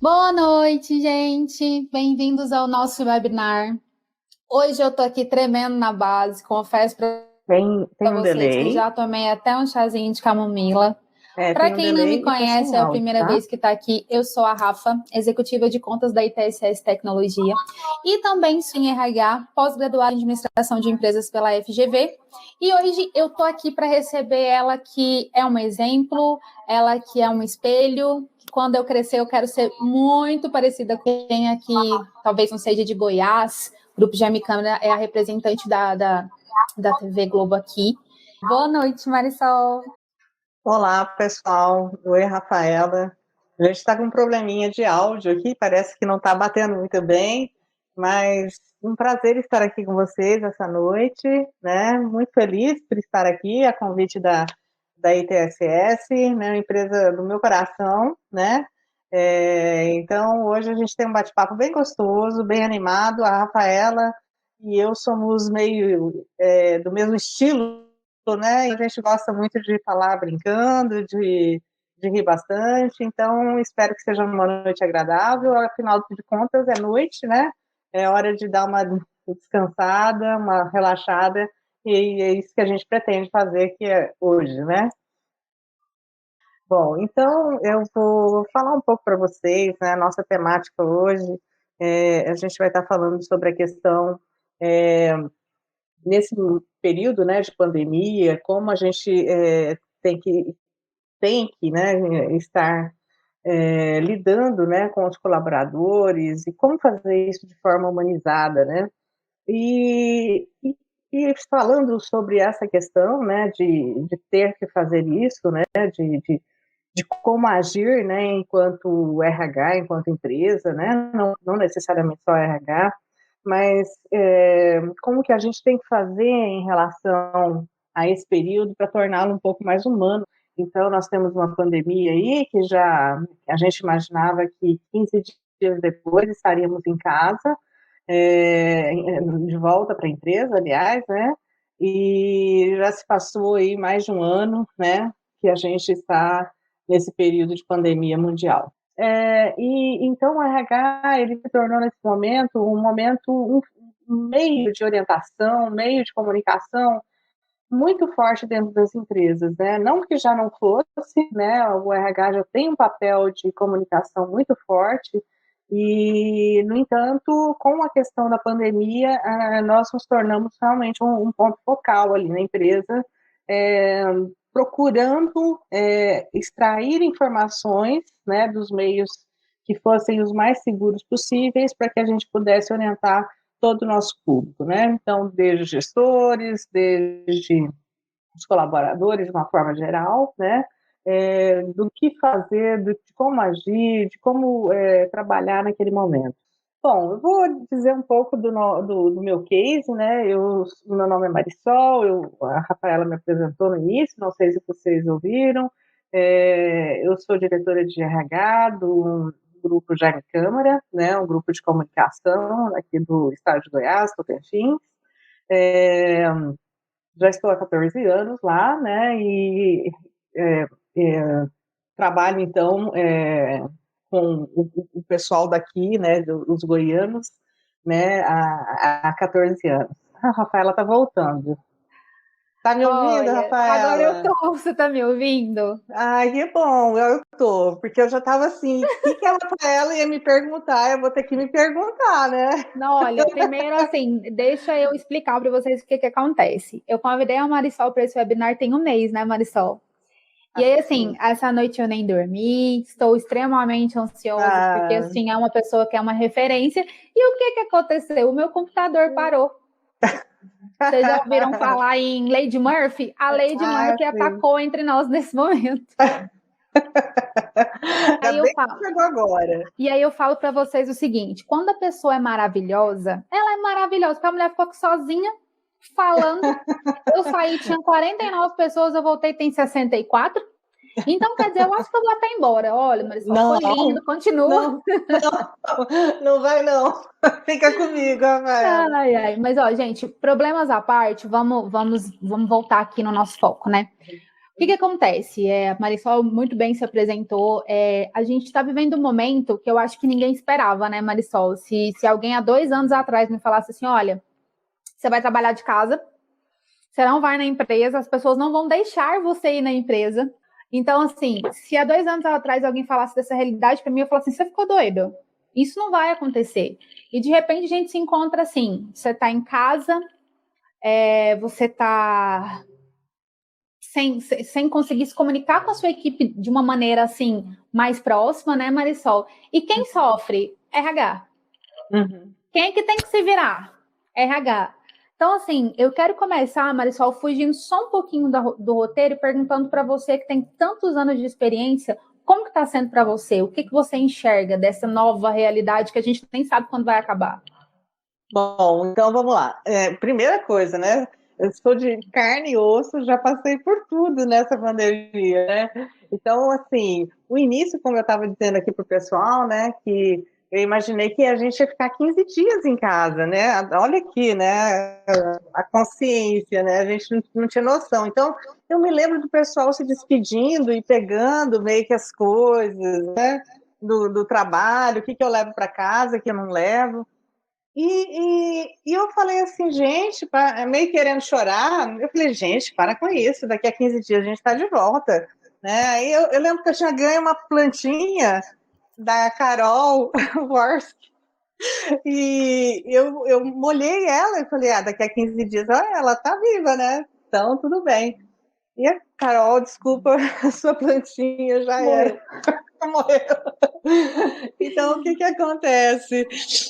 Boa noite, gente. Bem-vindos ao nosso webinar. Hoje eu tô aqui tremendo na base, confesso para Tem um vocês que delay. já tomei até um chazinho de camomila. Para Tem um quem não me delay e tá conhece, sem é a áudio, primeira tá? vez que está aqui. Eu sou a Rafa, executiva de contas da ITSS Tecnologia e também sou em RH, pós-graduada em administração de empresas pela FGV. E hoje eu tô aqui para receber ela que é um exemplo, ela que é um espelho. Quando eu crescer, eu quero ser muito parecida com quem aqui, talvez não seja de Goiás. O Grupo Jaime Câmara é a representante da TV Globo aqui. Boa noite, Marisol. Olá, pessoal. Oi, Rafaela. A gente está com um probleminha de áudio aqui, parece que não está batendo muito bem, mas um prazer estar aqui com vocês essa noite, né? Muito feliz por estar aqui, a convite da ITSS, né? Uma empresa do meu coração, né? Então, hoje a gente tem um bate-papo bem gostoso, bem animado. A Rafaela e eu somos meio do mesmo estilo, né? E a gente gosta muito de falar brincando, de rir bastante. Então, espero que seja uma noite agradável. Afinal de contas, é noite, né? É hora de dar uma descansada, uma relaxada, e é isso que a gente pretende fazer aqui hoje, né? Bom, então eu vou falar um pouco para vocês, né? A nossa temática hoje, a gente vai estar falando sobre a questão nesse período, né, de pandemia, como a gente tem que, né, estar lidando, né, com os colaboradores e como fazer isso de forma humanizada, né? E falando sobre essa questão, né, de ter que fazer isso, né, de como agir, né, enquanto RH, enquanto empresa, né, não necessariamente só RH, mas como que a gente tem que fazer em relação a esse período para torná-lo um pouco mais humano. Então, nós temos uma pandemia aí que já a gente imaginava que 15 dias depois estaríamos em casa, de volta para a empresa, aliás, né? E já se passou aí mais de um ano, né? Que a gente está nesse período de pandemia mundial. E então o RH ele se tornou nesse momento um meio de orientação, um meio de comunicação muito forte dentro das empresas, né? Não que já não fosse, né? O RH já tem um papel de comunicação muito forte e, no entanto, com a questão da pandemia, nós nos tornamos realmente um ponto focal ali na empresa, procurando extrair informações, né, dos meios que fossem os mais seguros possíveis para que a gente pudesse orientar todo o nosso público, né? Então, desde gestores, desde os colaboradores, de uma forma geral, né? Do que fazer, de como agir, de como trabalhar naquele momento. Bom, eu vou dizer um pouco do meu case, né? Meu nome é Marisol, a Rafaela me apresentou no início, não sei se vocês ouviram. Eu sou diretora de RH do grupo Jaime Câmara, né? Um grupo de comunicação aqui do estado de Goiás, Tocantins. Já estou há 14 anos lá, né? E trabalho, então, com o pessoal daqui, né, os goianos, né, há 14 anos. A Rafaela está voltando. Tá me ouvindo, Olha, agora eu Rafaela? tô. Você tá me ouvindo? Ai, que bom, eu tô, porque eu já estava assim, o que a Rafaela ia me perguntar? Eu vou ter que me perguntar, né? Não, olha, primeiro assim, deixa eu explicar para vocês o que acontece. Eu convidei a Marisol para esse webinar tem um mês, né, Marisol? E aí, assim, Assim, essa noite eu nem dormi, estou extremamente ansiosa, porque, assim, é uma pessoa que é uma referência. E o que aconteceu? O meu computador parou. Vocês já ouviram falar em Lady Murphy? A Lady Murphy sim. atacou entre nós nesse momento. Ainda Aí eu bem falo, que chegou agora. E aí eu falo para vocês o seguinte: quando a pessoa é maravilhosa, ela é maravilhosa, porque a mulher ficou sozinha falando. Eu saí, tinha 49 pessoas, eu voltei, tem 64. Então, quer dizer, eu acho que eu vou até embora. Olha, Marisol, Não, foi lindo, continua. não, não vai não. Fica comigo, Rafaela. Ai, ai. Mas, ó, gente, problemas à parte, vamos voltar aqui no nosso foco, né? que acontece? A Marisol muito bem se apresentou. A gente está vivendo um momento que eu acho que ninguém esperava, né, Marisol? Se alguém há 2 anos atrás me falasse assim, olha, você vai trabalhar de casa, você não vai na empresa, as pessoas não vão deixar você ir na empresa. Então, assim, se há 2 anos atrás alguém falasse dessa realidade para mim, eu falasse assim, você ficou doido? Isso não vai acontecer. E de repente a gente se encontra assim, você está em casa, você está sem conseguir se comunicar com a sua equipe de uma maneira assim mais próxima, né, Marisol? E quem sofre? RH. Uhum. Quem é que tem que se virar? RH. Então, assim, eu quero começar, Marisol, fugindo só um pouquinho do roteiro e perguntando para você que tem tantos anos de experiência, como que está sendo para você? O que você enxerga dessa nova realidade que a gente nem sabe quando vai acabar? Bom, então vamos lá. Primeira coisa, né? Eu sou de carne e osso, já passei por tudo nessa pandemia, né? Então, assim, o início, como eu estava dizendo aqui para o pessoal, né, que eu imaginei que a gente ia ficar 15 dias em casa, né? Olha aqui, né? A consciência, né? A gente não tinha noção. Então, eu me lembro do pessoal se despedindo e pegando meio que as coisas, né? Do trabalho, o que eu levo para casa, o que eu não levo. E eu falei assim, gente, meio querendo chorar, eu falei, gente, para com isso, daqui a 15 dias a gente está de volta. Né? Aí eu lembro que eu tinha ganho uma plantinha da Carol Worsk, e eu molhei ela e falei, daqui a 15 dias ela está viva, né? Então, tudo bem. E a Carol, desculpa, a sua plantinha já era. Morreu. Então, o que acontece?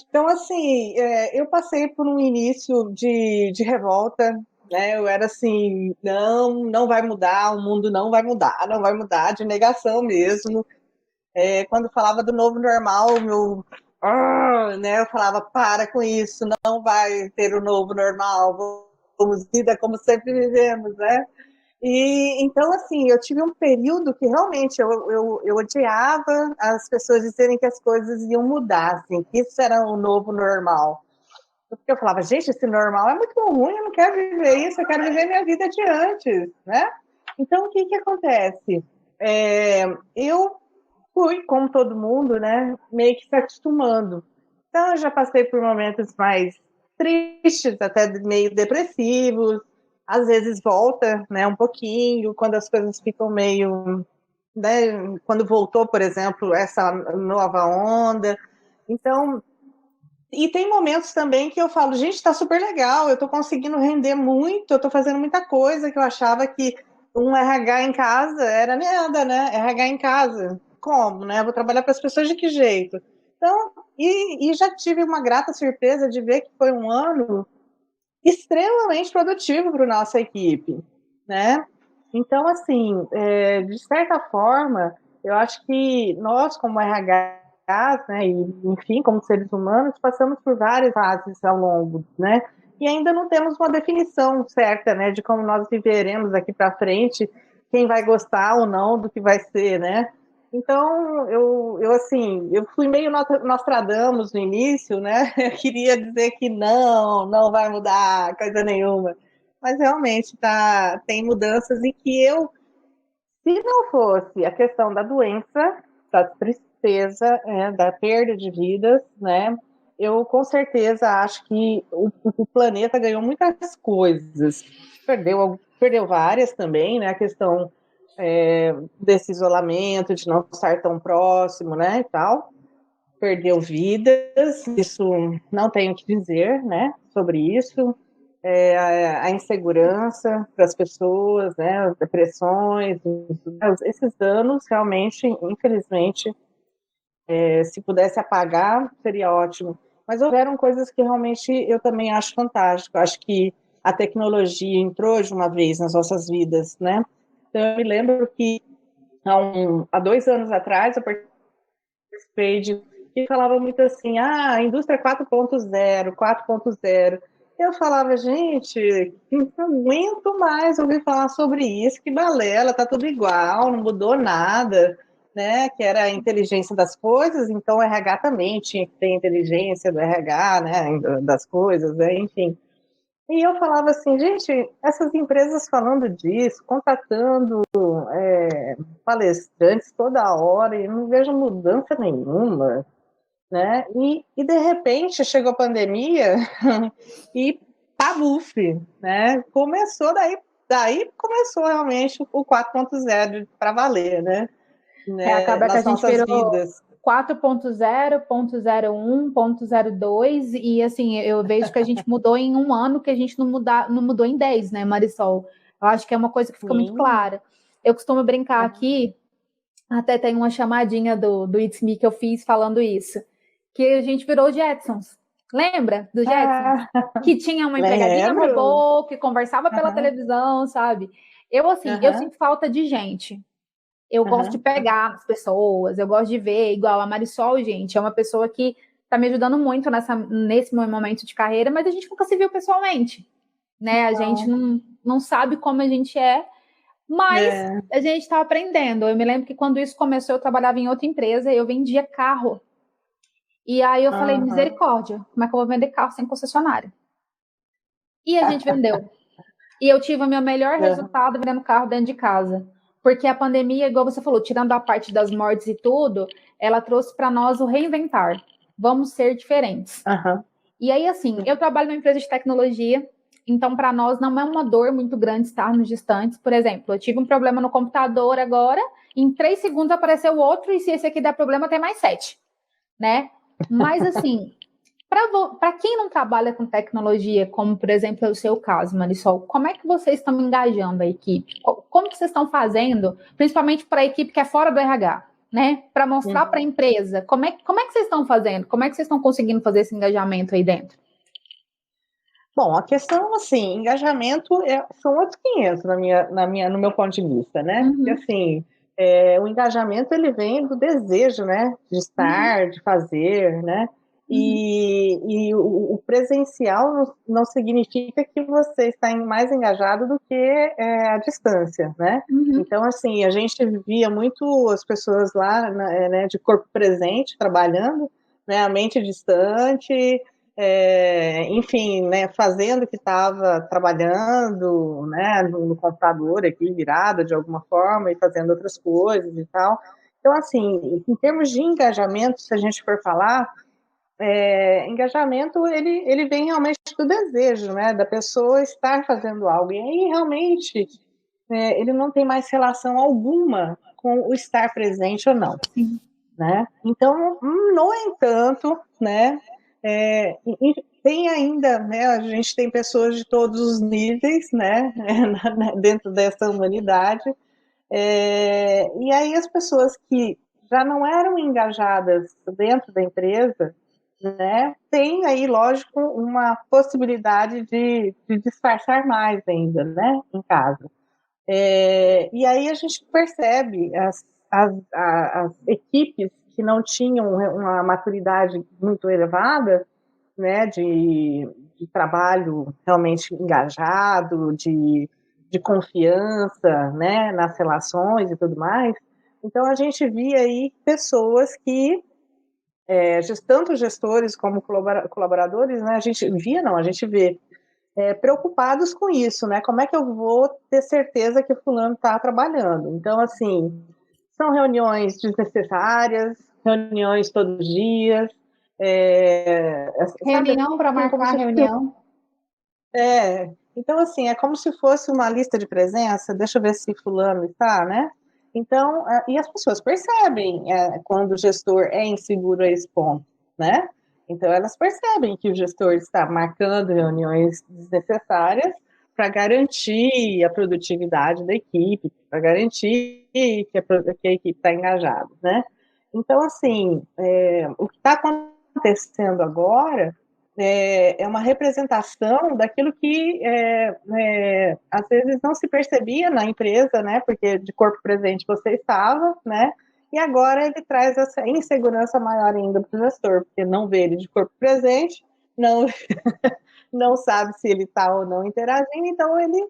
Então, assim, eu passei por um início de revolta, né? Eu era assim, não vai mudar, o mundo não vai mudar, de negação mesmo. Quando falava do novo normal, né? Eu falava, para com isso, não vai ter o novo normal, vamos vida como sempre vivemos, né? E então, assim, eu tive um período que realmente eu odiava as pessoas dizerem que as coisas iam mudar, assim, que isso era o novo normal. Porque eu falava, gente, esse normal é muito ruim, eu não quero viver isso, eu quero viver minha vida de antes, né? Então, o que acontece? Eu fui, como todo mundo, né, meio que se acostumando. Então, eu já passei por momentos mais tristes, até meio depressivos, às vezes volta, né, um pouquinho, quando as coisas ficam meio, né, quando voltou, por exemplo, essa nova onda. Então, e tem momentos também que eu falo, gente, está super legal, eu estou conseguindo render muito, eu estou fazendo muita coisa que eu achava que um RH em casa era nada, né? RH em casa, como, né? Vou trabalhar para as pessoas de que jeito? Então, e já tive uma grata surpresa de ver que foi um ano extremamente produtivo para a nossa equipe, né? Então, assim, de certa forma, eu acho que nós, como RH, né, e, enfim, como seres humanos, passamos por várias fases ao longo, né? E ainda não temos uma definição certa, né, de como nós viveremos aqui para frente, quem vai gostar ou não do que vai ser, né? Então, assim, eu fui meio Nostradamus no início, né? Eu queria dizer que não vai mudar coisa nenhuma. Mas realmente tem mudanças em que se não fosse a questão da doença, da tristeza, da perda de vidas, né? Eu com certeza acho que o planeta ganhou muitas coisas. Perdeu várias também, né? A questão desse isolamento, de não estar tão próximo, né, e tal. Perdeu vidas, isso não tenho o que dizer, né, sobre isso. A insegurança para as pessoas, né, as depressões, esses danos realmente, infelizmente, se pudesse apagar, seria ótimo. Mas houveram coisas que realmente eu também acho fantástico. Acho que a tecnologia entrou de uma vez nas nossas vidas, né? Então, eu me lembro que há 2 anos atrás eu participei de que falava muito assim, a indústria 4.0, 4.0. Eu falava, gente, não aguento mais ouvir falar sobre isso, que balela, tá tudo igual, não mudou nada, né? Que era a inteligência das coisas, então o RH também tinha que ter inteligência do RH, né? Das coisas, né? Enfim. E eu falava assim, gente, essas empresas falando disso, contratando palestrantes toda hora, e não vejo mudança nenhuma, né? E de repente chegou a pandemia e pabuf, né? Daí começou realmente o 4.0 para valer, né? Acaba que a Nas gente nossas virou vidas. 4.0, 0.01, 0.02, e assim, eu vejo que a gente mudou em um ano, que a gente não mudou em 10, né, Marisol? Eu acho que é uma coisa que fica muito Sim. clara. Eu costumo brincar aqui, até tem uma chamadinha do It's Me que eu fiz falando isso, que a gente virou Jetsons. Lembra do Jetsons? Ah, Que tinha uma empregadinha lembro. robô, que conversava pela Aham, televisão, sabe? Eu, assim, eu aham, sinto falta de gente. Eu gosto de aham. pegar as pessoas, eu gosto de ver, igual a Marisol, gente, é uma pessoa que está me ajudando muito nesse meu momento de carreira, mas a gente nunca se viu pessoalmente, né? A gente Então, não sabe como a gente é, mas é, a gente está aprendendo. Eu me lembro que quando isso começou, eu trabalhava em outra empresa, eu vendia carro. E aí eu falei, aham. misericórdia, como é que eu vou vender carro sem concessionária? E a gente vendeu. E eu tive o meu melhor Aham, resultado vendendo carro dentro de casa. Porque a pandemia, igual você falou, tirando a parte das mortes e tudo, ela trouxe para nós o reinventar. Vamos ser diferentes. aham. E aí, assim, eu trabalho numa empresa de tecnologia, então para nós não é uma dor muito grande estarmos distantes. Por exemplo, eu tive um problema no computador agora, em 3 segundos apareceu outro, e se esse aqui der problema, tem mais 7, né? Mas assim, para quem não trabalha com tecnologia, como por exemplo é o seu caso, Marisol, como é que vocês estão engajando a equipe? Como que vocês estão fazendo, principalmente para a equipe que é fora do RH, né? Para mostrar para a Uhum. empresa como é que vocês estão fazendo? Como é que vocês estão conseguindo fazer esse engajamento aí dentro? Bom, a questão, assim, engajamento são outros 500 no meu ponto de vista, né? Porque, Uhum, assim, o engajamento, ele vem do desejo, né? De uhum, estar, de fazer, né? uhum, O presencial não significa que você está mais engajado do que a distância, né? uhum, Então, assim, a gente via muito as pessoas lá, né, de corpo presente, trabalhando, né? A mente distante, enfim, né, fazendo o que estava trabalhando, né, no computador aqui, virada de alguma forma, e fazendo outras coisas e tal. Então, assim, em termos de engajamento, se a gente for falar, engajamento, ele vem realmente do desejo, né, da pessoa estar fazendo algo. E aí, realmente, ele não tem mais relação alguma com o estar presente ou não, sim. né? Então, no entanto, né, tem ainda, né, a gente tem pessoas de todos os níveis, né, dentro dessa humanidade, e aí as pessoas que já não eram engajadas dentro da empresa, né, tem aí, lógico, uma possibilidade de disfarçar mais ainda, né, em casa. E aí a gente percebe as equipes que não tinham uma maturidade muito elevada, né, de trabalho realmente engajado, de confiança, né, nas relações e tudo mais. Então a gente via aí pessoas que, tanto gestores como colaboradores, né, a gente vê preocupados com isso, né? Como é que eu vou ter certeza que o fulano está trabalhando? Então, assim, são reuniões desnecessárias, reuniões todos os dias, sabe Reunião para assim, como marcar se reunião. então, assim, é como se fosse uma lista de presença, deixa eu ver se fulano está, né? Então, e as pessoas percebem quando o gestor é inseguro a esse ponto, né? Então, elas percebem que o gestor está marcando reuniões desnecessárias para garantir a produtividade da equipe, para garantir que a equipe está engajada, né? Então, assim, o que está acontecendo agora uma representação daquilo que às vezes não se percebia na empresa, né? Porque de corpo presente você estava, né? E agora ele traz essa insegurança maior ainda para o gestor, porque não vê ele de corpo presente, não, não sabe se ele está ou não interagindo, então ele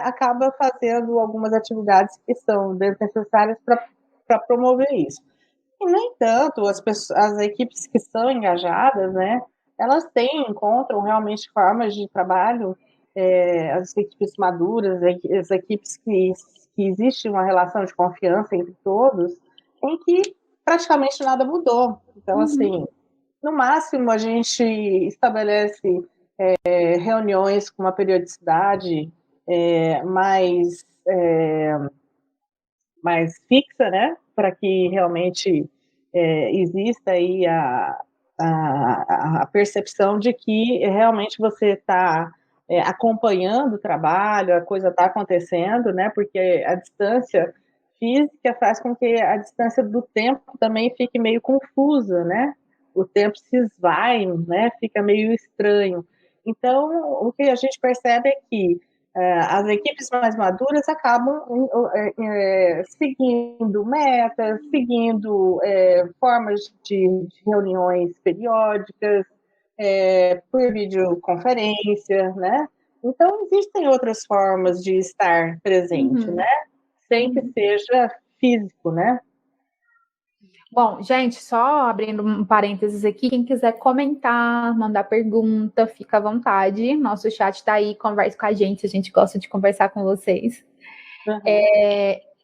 acaba fazendo algumas atividades que são desnecessárias para promover isso. E, no entanto, as equipes que são engajadas, né, elas encontram realmente formas de trabalho as equipes maduras, as equipes que existe uma relação de confiança entre todos, em que praticamente nada mudou. Então, assim, no máximo a gente estabelece reuniões com uma periodicidade mais fixa, né, para que realmente exista aí a percepção de que realmente você está acompanhando o trabalho, a coisa está acontecendo, né, porque a distância física faz com que a distância do tempo também fique meio confusa, né, o tempo se esvai, né, fica meio estranho. Então, o que a gente percebe é que as equipes mais maduras acabam seguindo metas, seguindo formas de reuniões periódicas, por videoconferência, né? Então, existem outras formas de estar presente, né? Sem que seja físico, né? Bom, gente, só abrindo um parênteses aqui, quem quiser comentar, mandar pergunta, fica à vontade. Nosso chat está aí, converse com a gente gosta de conversar com vocês.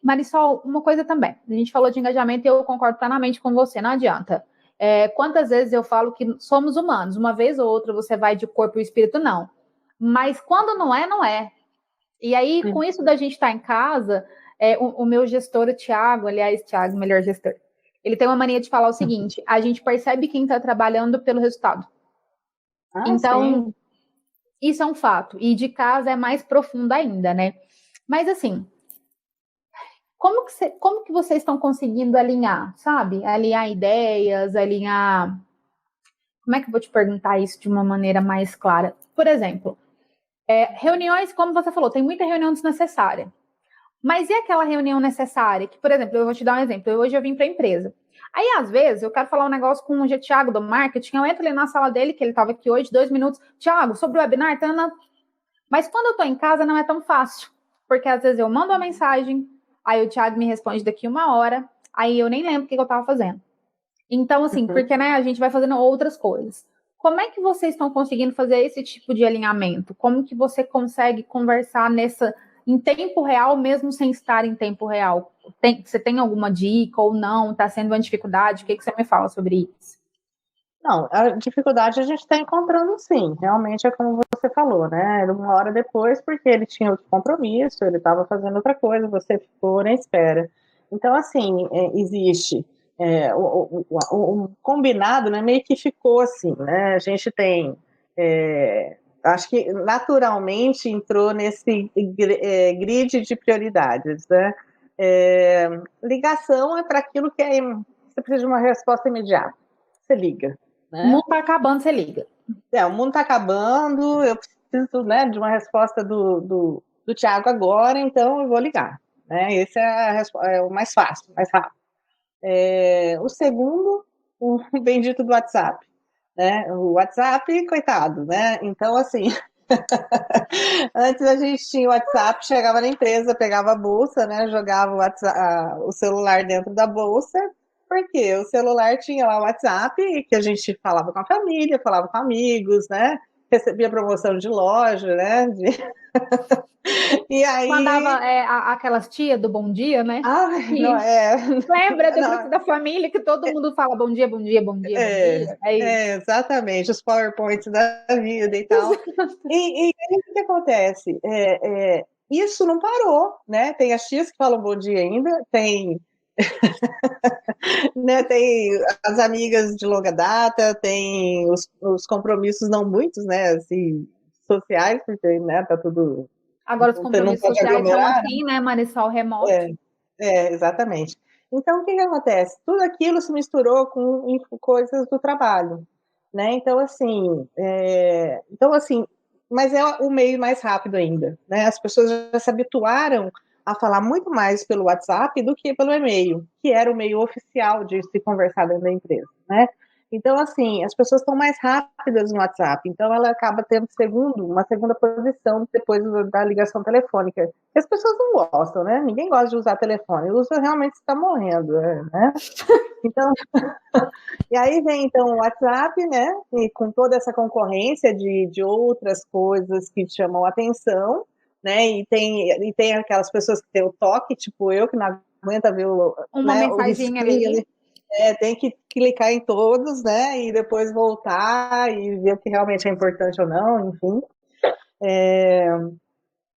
Marisol, uma coisa também, a gente falou de engajamento e eu concordo plenamente com você, não adianta. Quantas vezes eu falo que somos humanos, uma vez ou outra você vai de corpo e espírito, não. Mas quando não é, não é. E aí, com isso da gente estar em casa, o meu gestor, o Thiago, aliás, Thiago, melhor gestor, ele tem uma mania de falar o seguinte: a gente percebe quem está trabalhando pelo resultado. Então, sim, isso é um fato. E de casa é mais profundo ainda, né? Mas, assim, como que vocês estão conseguindo alinhar, sabe? Alinhar ideias, alinhar... Como é que eu vou te perguntar isso de uma maneira mais clara? Por exemplo, reuniões, como você falou, tem muita reunião desnecessária. Mas e aquela reunião necessária? Que, por exemplo, eu vou te dar um exemplo. Hoje eu vim para a empresa. Aí, às vezes, eu quero falar um negócio com o Thiago do marketing, eu entro ali na sala dele, que ele estava aqui hoje, 2 minutos. Thiago, sobre o webinar, mas quando eu estou em casa não é tão fácil. Porque às vezes eu mando uma mensagem, aí o Thiago me responde daqui 1 hora, aí eu nem lembro o que eu estava fazendo. Então, assim, porque né, a gente vai fazendo outras coisas. Como é que vocês estão conseguindo fazer esse tipo de alinhamento? Como que você consegue conversar em tempo real, mesmo sem estar em tempo real? Você tem alguma dica ou não? Está sendo uma dificuldade? O que você me fala sobre isso? Não, a dificuldade a gente está encontrando sim, realmente é como você falou, né? Era 1 hora depois, porque ele tinha outro compromisso, ele estava fazendo outra coisa, você ficou na espera. Então, assim, existe o combinado, né? Meio que ficou assim, né? A gente tem, acho que naturalmente entrou nesse grid de prioridades, né? Ligação é para aquilo que você precisa de uma resposta imediata, você liga. Né? O mundo está acabando, você liga. O mundo está acabando, eu preciso, né, de uma resposta do Thiago agora, então eu vou ligar. Né? Esse é o mais fácil, mais rápido. O segundo, o bendito do WhatsApp. Né? O WhatsApp, coitado, né? Então, assim, antes a gente tinha o WhatsApp, chegava na empresa, pegava a bolsa, né? Jogava o celular dentro da bolsa, porque o celular tinha lá o WhatsApp, que a gente falava com a família, falava com amigos, né? Recebia promoção de loja, né? E aí... Mandava aquelas tia do bom dia, né? Não, lembra do grupo da família que todo mundo fala bom dia, bom dia, bom dia, bom dia? Exatamente, os PowerPoints da vida e tal. E aí o que acontece? Isso não parou, né? Tem as tias que falam bom dia ainda, tem... né, tem as amigas de longa data, tem os compromissos, não muitos, né, assim, sociais, porque, né, tá tudo... Agora os compromissos sociais são assim, né, Marisol, remoto. Exatamente. Então, o que acontece? Tudo aquilo se misturou com coisas do trabalho, né? Então, assim, mas é o meio mais rápido ainda, né? As pessoas já se habituaram a falar muito mais pelo WhatsApp do que pelo e-mail, que era o meio oficial de se conversar dentro da empresa, né? Então, assim, as pessoas estão mais rápidas no WhatsApp, então ela acaba tendo uma segunda posição depois da ligação telefônica. As pessoas não gostam, né? Ninguém gosta de usar telefone, usa realmente se está morrendo, né? Então, e aí vem então o WhatsApp, né? E com toda essa concorrência de outras coisas que chamam atenção, né? E tem aquelas pessoas que têm o toque, tipo eu, que não aguenta ver Uma o mensaginha risquinho ali. ali. Tem que clicar em todos, né? E depois voltar e ver o que realmente é importante ou não, enfim.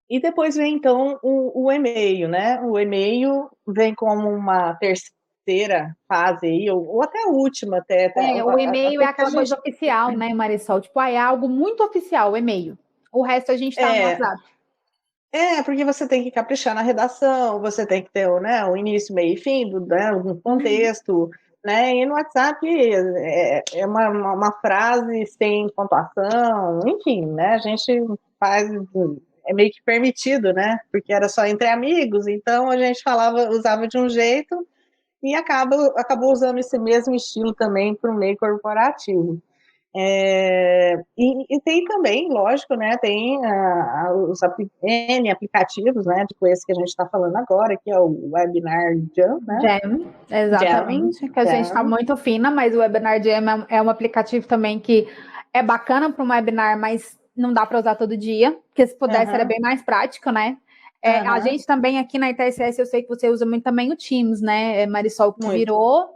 E depois vem, então, o e-mail, né? O e-mail vem como uma terceira fase aí, ou até a última, até O e-mail é aquela a coisa gente, oficial, né, Marisol? Tipo, é algo muito oficial, o e-mail. O resto a gente tá no é, WhatsApp. porque você tem que caprichar na redação, você tem que ter o início, meio e fim, né, um contexto, né? E no WhatsApp é uma frase sem pontuação, enfim, né? A gente faz, é meio que permitido, né? Porque era só entre amigos, então a gente usava de um jeito e acabou usando esse mesmo estilo também para o meio corporativo. E tem também, lógico, né, tem os N aplicativos, né, tipo esse que a gente está falando agora, que é o Webinar Jam, né? Jam, exatamente. Que a gente está Jam. muito fina, mas o Webinar Jam é um aplicativo também que é bacana para um webinar, mas não dá para usar todo dia, porque se pudesse era bem mais prático, né? A gente também aqui na ITSS, eu sei que você usa muito também o Teams, né, Marisol, que Muito. virou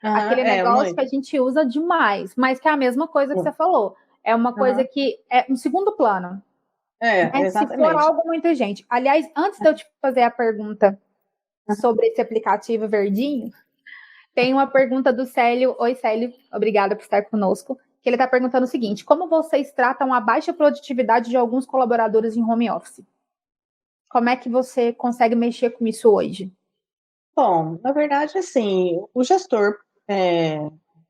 aquele negócio Muito. que a gente usa demais, mas que é a mesma coisa que você falou. É uma coisa que é um segundo plano, né? Se for Exatamente. algo muita gente. Aliás, antes de eu te fazer a pergunta sobre esse aplicativo verdinho, tem uma pergunta do Célio. Oi, Célio, obrigada por estar conosco. Que ele está perguntando o seguinte: como vocês tratam a baixa produtividade de alguns colaboradores em home office? Como é que você consegue mexer com isso hoje? Bom, na verdade, assim, o gestor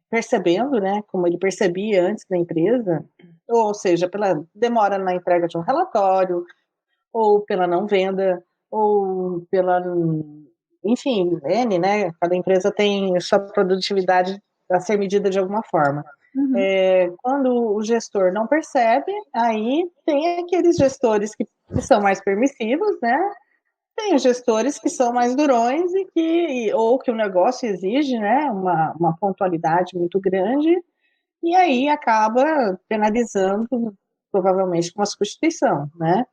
percebendo, né, como ele percebia antes da empresa, ou seja, pela demora na entrega de um relatório, ou pela não venda, ou pela, enfim, N, né? Cada empresa tem sua produtividade a ser medida de alguma forma. Quando o gestor não percebe, aí tem aqueles gestores que são mais permissivos, né? Tem os gestores que são mais durões ou que o negócio exige, né? Uma pontualidade muito grande, e aí acaba penalizando, provavelmente, com a substituição, né?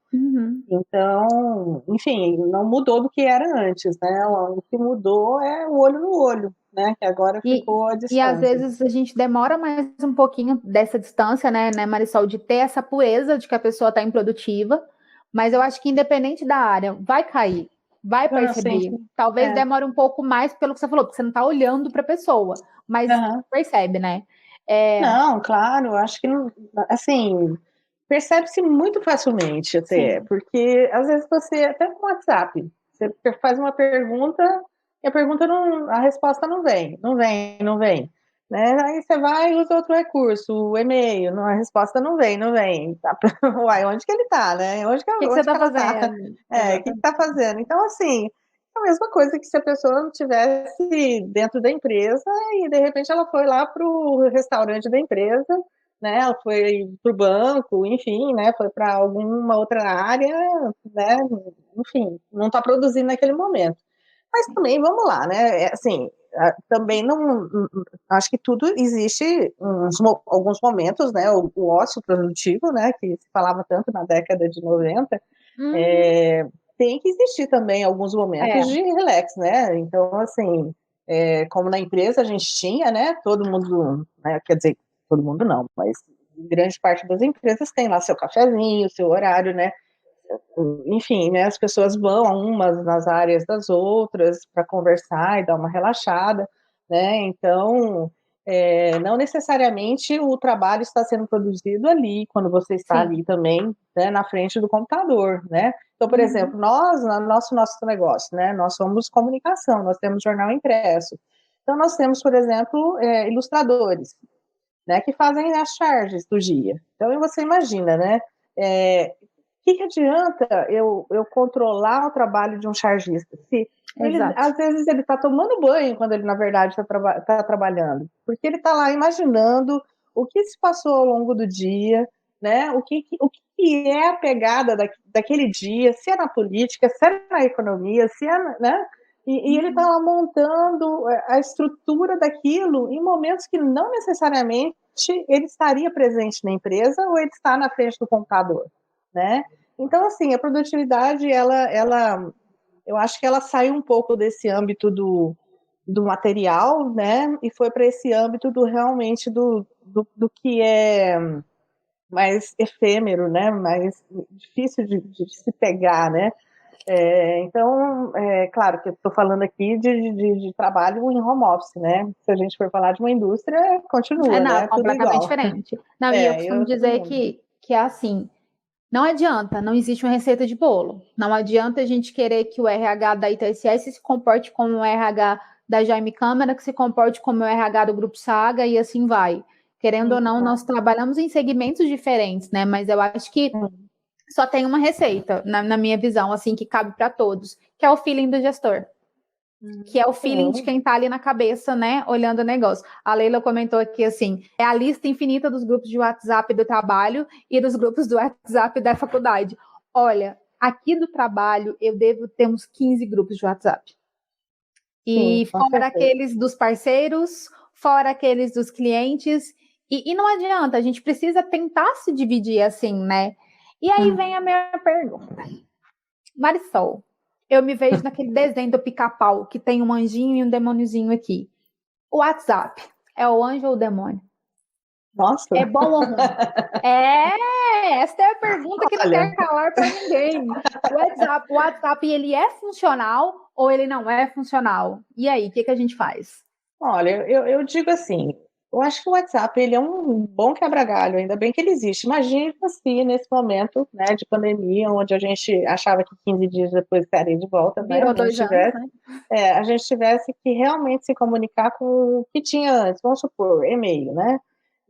Então, enfim, não mudou do que era antes, né? O que mudou é o olho no olho, né? Que agora ficou à E às distância. vezes a gente demora mais um pouquinho dessa distância, né, Marisol, de ter essa pureza de que a pessoa está improdutiva, mas eu acho que independente da área, vai cair, vai Sim, perceber. sim. Talvez demore um pouco mais pelo que você falou, porque você não está olhando para a pessoa, mas percebe, né? Não, claro, acho que, assim, percebe-se muito facilmente até, porque às vezes você, até com o WhatsApp, você faz uma pergunta e a resposta não vem, não vem, né? Aí você vai e usa outro recurso, o e-mail, a resposta não vem, não vem. Tá, uai, onde que ele tá, né? Onde que, O que você onde que está ela tá? fazendo? O que que tá fazendo? Então, assim, é a mesma coisa que se a pessoa não tivesse dentro da empresa e de repente ela foi lá para o restaurante da empresa, né? Ela foi para o banco, enfim, né? Foi para alguma outra área, né? Enfim, não está produzindo naquele momento. Mas também, vamos lá, né? Assim, também não. Acho que tudo existe alguns momentos, né? O ócio produtivo, né? Que se falava tanto na década de 90, tem que existir também alguns momentos de relax, né? Então, assim, como na empresa a gente tinha, né? Todo mundo, né, quer dizer, todo mundo não, mas grande parte das empresas tem lá seu cafezinho, seu horário, né? Enfim, né? As pessoas vão umas nas áreas das outras para conversar e dar uma relaxada, né? Então, não necessariamente o trabalho está sendo produzido ali, quando você está ali também, né, na frente do computador, né? Então, por exemplo, nós, no nosso negócio, né, nós somos comunicação, nós temos jornal impresso. Então, nós temos, por exemplo, ilustradores, né, que fazem as charges do dia. Então, você imagina, né? O que adianta eu controlar o trabalho de um chargista? Se Às vezes ele está tomando banho quando ele, na verdade, está trabalhando. Porque ele está lá imaginando o que se passou ao longo do dia, né? O que é a pegada daquele dia, se é na política, se é na economia, se é, né? E ele está lá montando a estrutura daquilo em momentos que não necessariamente ele estaria presente na empresa ou ele está na frente do computador, né? Então, assim, a produtividade, eu acho que ela sai um pouco desse âmbito do material, né? E foi para esse âmbito realmente do que é mais efêmero, né? Mais difícil de se pegar, né? Então, claro que eu estou falando aqui de trabalho em home office, né? Se a gente for falar de uma indústria, continua, Não, né? Tudo completamente igual. diferente. Não, e eu costumo dizer que é assim, não adianta, não existe uma receita de bolo. Não adianta a gente querer que o RH da ITSS se comporte como o RH da Jaime Câmara, que se comporte como o RH do Grupo Saga e assim vai. Querendo ou não, nós trabalhamos em segmentos diferentes, né? Mas eu acho que só tem uma receita, na minha visão, assim, que cabe para todos, que é o feeling do gestor. Que é o feeling de quem está ali na cabeça, né, olhando o negócio. A Leila comentou aqui, assim, é a lista infinita dos grupos de WhatsApp do trabalho e dos grupos do WhatsApp da faculdade. Olha, aqui do trabalho, eu devo ter uns 15 grupos de WhatsApp. E fora aqueles dos parceiros, fora aqueles dos clientes. E não adianta, a gente precisa tentar se dividir assim, né? E aí vem a minha pergunta. Marisol, eu me vejo naquele desenho do pica-pau, que tem um anjinho e um demôniozinho aqui. O WhatsApp é o anjo ou o demônio? Nossa! É bom ou ruim? Essa é a pergunta que não quer calar para ninguém. O WhatsApp, ele é funcional ou ele não é funcional? E aí, o que a gente faz? Olha, eu digo assim, eu acho que o WhatsApp ele é um bom quebra-galho, ainda bem que ele existe. Imagina se nesse momento, né, de pandemia, onde a gente achava que 15 dias depois estaria de volta, Virou 2 anos, né? A gente tivesse que realmente se comunicar com o que tinha antes, vamos supor, e-mail, né?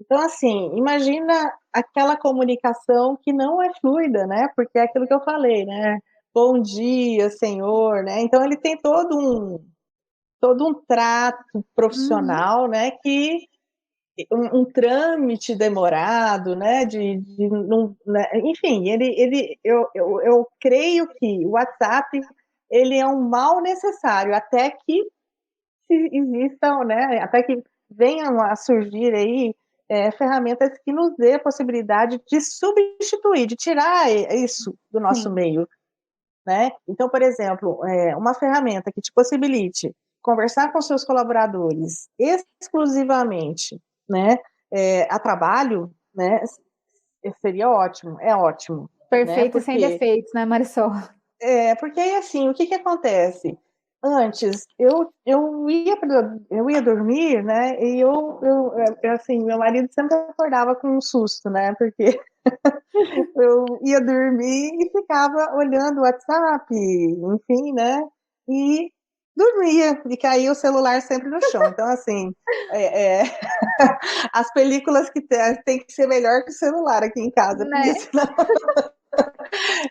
Então, assim, imagina aquela comunicação que não é fluida, né? Porque é aquilo que eu falei, né? Bom dia, senhor, né? Então, ele tem todo um trato profissional, né? Que um trâmite demorado, né? Enfim, eu creio que o WhatsApp ele é um mal necessário até que existam, né? Até que venham a surgir aí ferramentas que nos dê a possibilidade de substituir, de tirar isso do nosso meio, né? Então, por exemplo, uma ferramenta que te possibilite conversar com seus colaboradores exclusivamente, né, a trabalho, né, seria ótimo, é ótimo. Perfeito, né, e sem defeitos, né, Marisol? Porque aí, assim, o que acontece? Antes, eu ia dormir, né, e assim, meu marido sempre acordava com um susto, né, porque eu ia dormir e ficava olhando o WhatsApp, enfim, né, e dormia, e caía o celular sempre no chão. Então, assim, as películas que tem que ser melhor que o celular aqui em casa, Né? porque senão...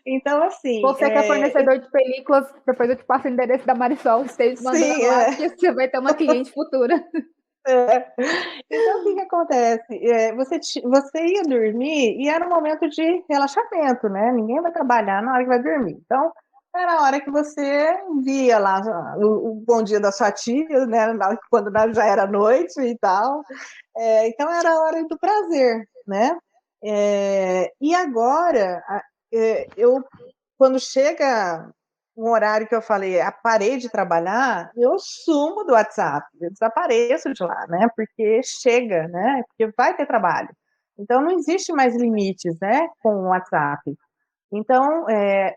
Então, assim... Você que é fornecedor de películas, depois eu te passo o endereço da Marisol, você mandando lá, que você vai ter uma cliente futura. Então, o que acontece? Você ia dormir e era um momento de relaxamento, né? Ninguém vai trabalhar na hora que vai dormir. Então, era a hora que você via lá o bom dia da sua tia, né? Quando já era noite e tal. Então, era a hora do prazer, né? E agora, quando chega um horário que eu falei, parei de trabalhar, eu sumo do WhatsApp, eu desapareço de lá, né? Porque chega, né? Porque vai ter trabalho. Então, não existe mais limites, né? Com o WhatsApp. Então,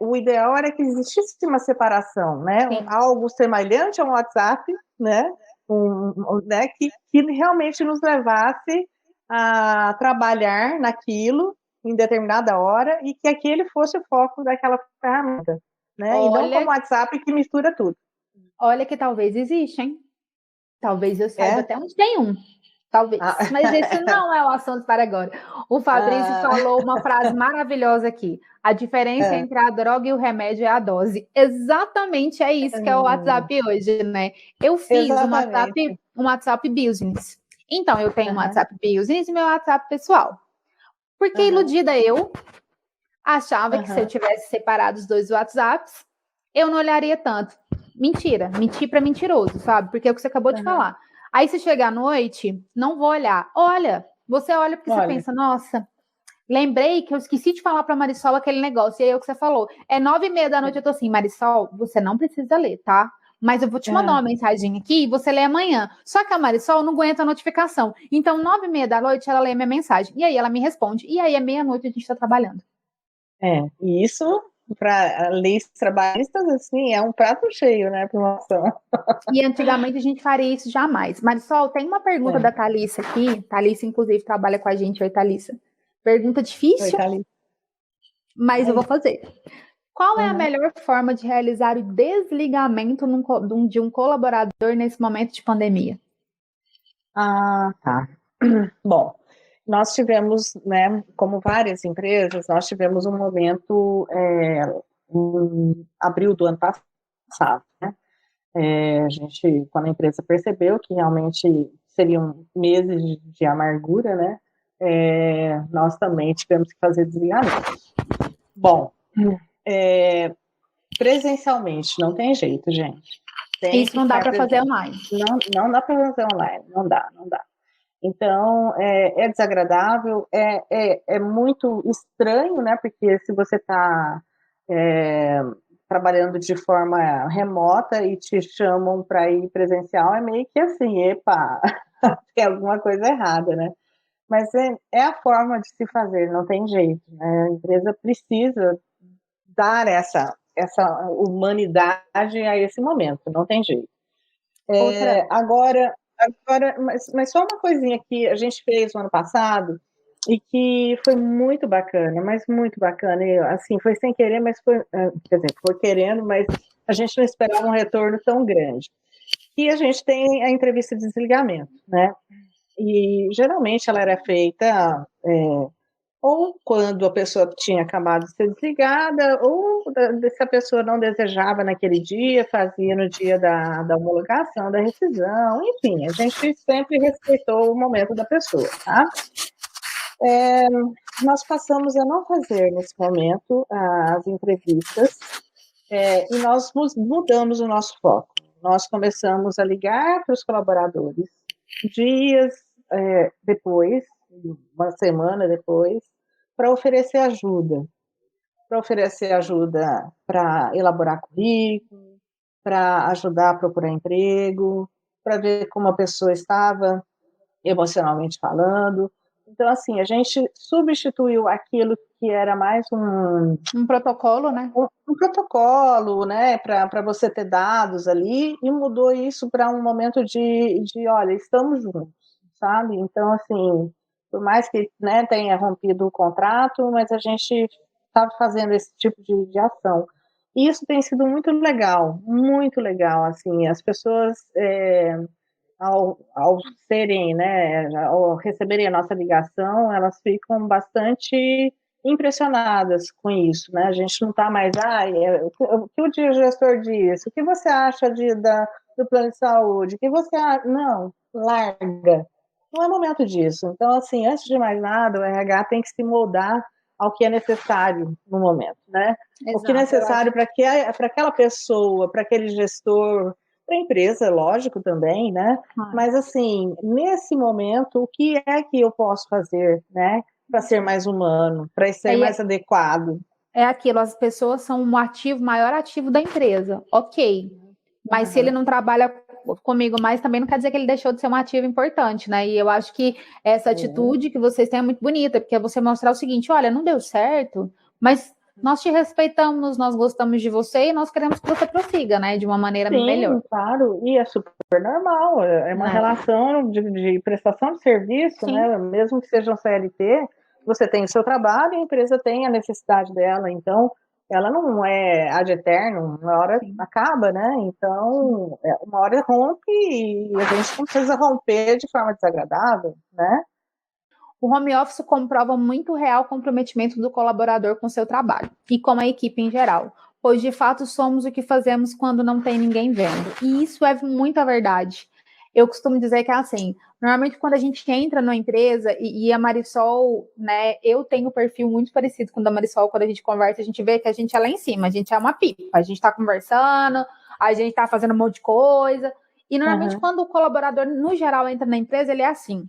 o ideal era que existisse uma separação, né? Algo semelhante ao WhatsApp, né? Né? Que realmente nos levasse a trabalhar naquilo em determinada hora e que aquele fosse o foco daquela ferramenta, né? E não como o WhatsApp que mistura tudo. Olha que talvez exista, hein? Talvez eu saiba até onde tem um. Talvez, mas esse não é o assunto para agora. O Fabrício falou uma frase maravilhosa aqui. A diferença entre a droga e o remédio é a dose. Exatamente é isso que é o WhatsApp hoje, né? Eu fiz um WhatsApp Business. Então, eu tenho um WhatsApp Business e meu WhatsApp pessoal. Porque iludida eu achava que se eu tivesse separado os dois WhatsApps, eu não olharia tanto. Mentira, mentir para mentiroso, sabe? Porque é o que você acabou de falar. Aí, se chegar à noite, não vou olhar. Olha, você olha porque você pensa, nossa, lembrei que eu esqueci de falar para Marisol aquele negócio. E aí, é o que você falou. É 9h30 da noite, eu tô assim, Marisol, você não precisa ler, tá? Mas eu vou te mandar uma mensagem aqui e você lê amanhã. Só que a Marisol não aguenta a notificação. Então, 9h30 da noite, ela lê minha mensagem. E aí, ela me responde. E aí, é meia-noite, a gente tá trabalhando. E isso, para leis trabalhistas, assim, é um prato cheio, né, para uma ação. E antigamente a gente faria isso jamais. Marisol, tem uma pergunta da Thalissa aqui. Thalissa, inclusive, trabalha com a gente. Oi, Thalissa. Pergunta difícil, mas eu vou fazer. Qual é a melhor forma de realizar o desligamento de um colaborador nesse momento de pandemia? Tá. Bom, nós tivemos, né, como várias empresas, nós tivemos um momento em abril do ano passado, né? A gente, quando a empresa percebeu que realmente seriam meses de amargura, né? Nós também tivemos que fazer desligamento. Bom, presencialmente não tem jeito, gente. Isso não dá para fazer online. Não dá para fazer online, não dá. Então, é desagradável, é muito estranho, né? Porque se você está trabalhando de forma remota e te chamam para ir presencial, é meio que assim, epa, tem alguma coisa errada, né? Mas é a forma de se fazer, não tem jeito, né? A empresa precisa dar essa humanidade a esse momento, não tem jeito. Agora, mas só uma coisinha que a gente fez no ano passado e que foi muito bacana, e, assim, foi sem querer, mas foi, quer dizer, foi querendo, mas a gente não esperava um retorno tão grande. E a gente tem a entrevista de desligamento, né? E geralmente ela era feita ou quando a pessoa tinha acabado de ser desligada, ou se a pessoa não desejava naquele dia, fazia no dia da homologação, da rescisão, enfim, a gente sempre respeitou o momento da pessoa, tá? Nós passamos a não fazer, nesse momento, as entrevistas, e nós mudamos o nosso foco. Nós começamos a ligar para os colaboradores dias depois, uma semana depois, para oferecer ajuda para elaborar currículo, para ajudar a procurar emprego, para ver como a pessoa estava emocionalmente falando. Então, assim, a gente substituiu aquilo que era mais um protocolo, né? Um protocolo, né, para você ter dados ali, e mudou isso para um momento de olha, estamos juntos, sabe? Então, assim, por mais que, né, tenha rompido o contrato, mas a gente está fazendo esse tipo de ação. E isso tem sido muito legal, assim, as pessoas, ao serem, né, ao receberem a nossa ligação, elas ficam bastante impressionadas com isso, né? A gente não está mais, o que o gestor disse, o que você acha do plano de saúde, o que você acha? Não, larga. Não é momento disso. Então, assim, antes de mais nada, o RH tem que se moldar ao que é necessário no momento, né? Exato, o que é necessário para aquela pessoa, para aquele gestor, para a empresa, lógico, também, né? Mas, assim, nesse momento, o que é que eu posso fazer, né? Para ser mais humano, para ser mais adequado. É aquilo, as pessoas são o maior ativo da empresa, ok. Mas se ele não trabalha comigo mais, também não quer dizer que ele deixou de ser um ativo importante, né? E eu acho que essa atitude que vocês têm é muito bonita, porque é você mostrar o seguinte, olha, não deu certo, mas nós te respeitamos, nós gostamos de você e nós queremos que você prossiga, né? De uma maneira melhor. Sim, claro, e é super normal, é uma relação de prestação de serviço, né? Mesmo que seja um CLT, você tem o seu trabalho e a empresa tem a necessidade dela, então ela não é ad eterno, uma hora Sim. acaba, né? Então, uma hora rompe e a gente não precisa romper de forma desagradável, né? O home office comprova muito o real comprometimento do colaborador com seu trabalho e com a equipe em geral, pois de fato somos o que fazemos quando não tem ninguém vendo. E isso é muita verdade. Eu costumo dizer que é assim, normalmente quando a gente entra numa empresa e a Marisol, né, eu tenho um perfil muito parecido com o da Marisol, quando a gente conversa, a gente vê que a gente é lá em cima, a gente é uma pipa, a gente está conversando, a gente está fazendo um monte de coisa, e normalmente Uhum. quando o colaborador, no geral, entra na empresa, ele é assim.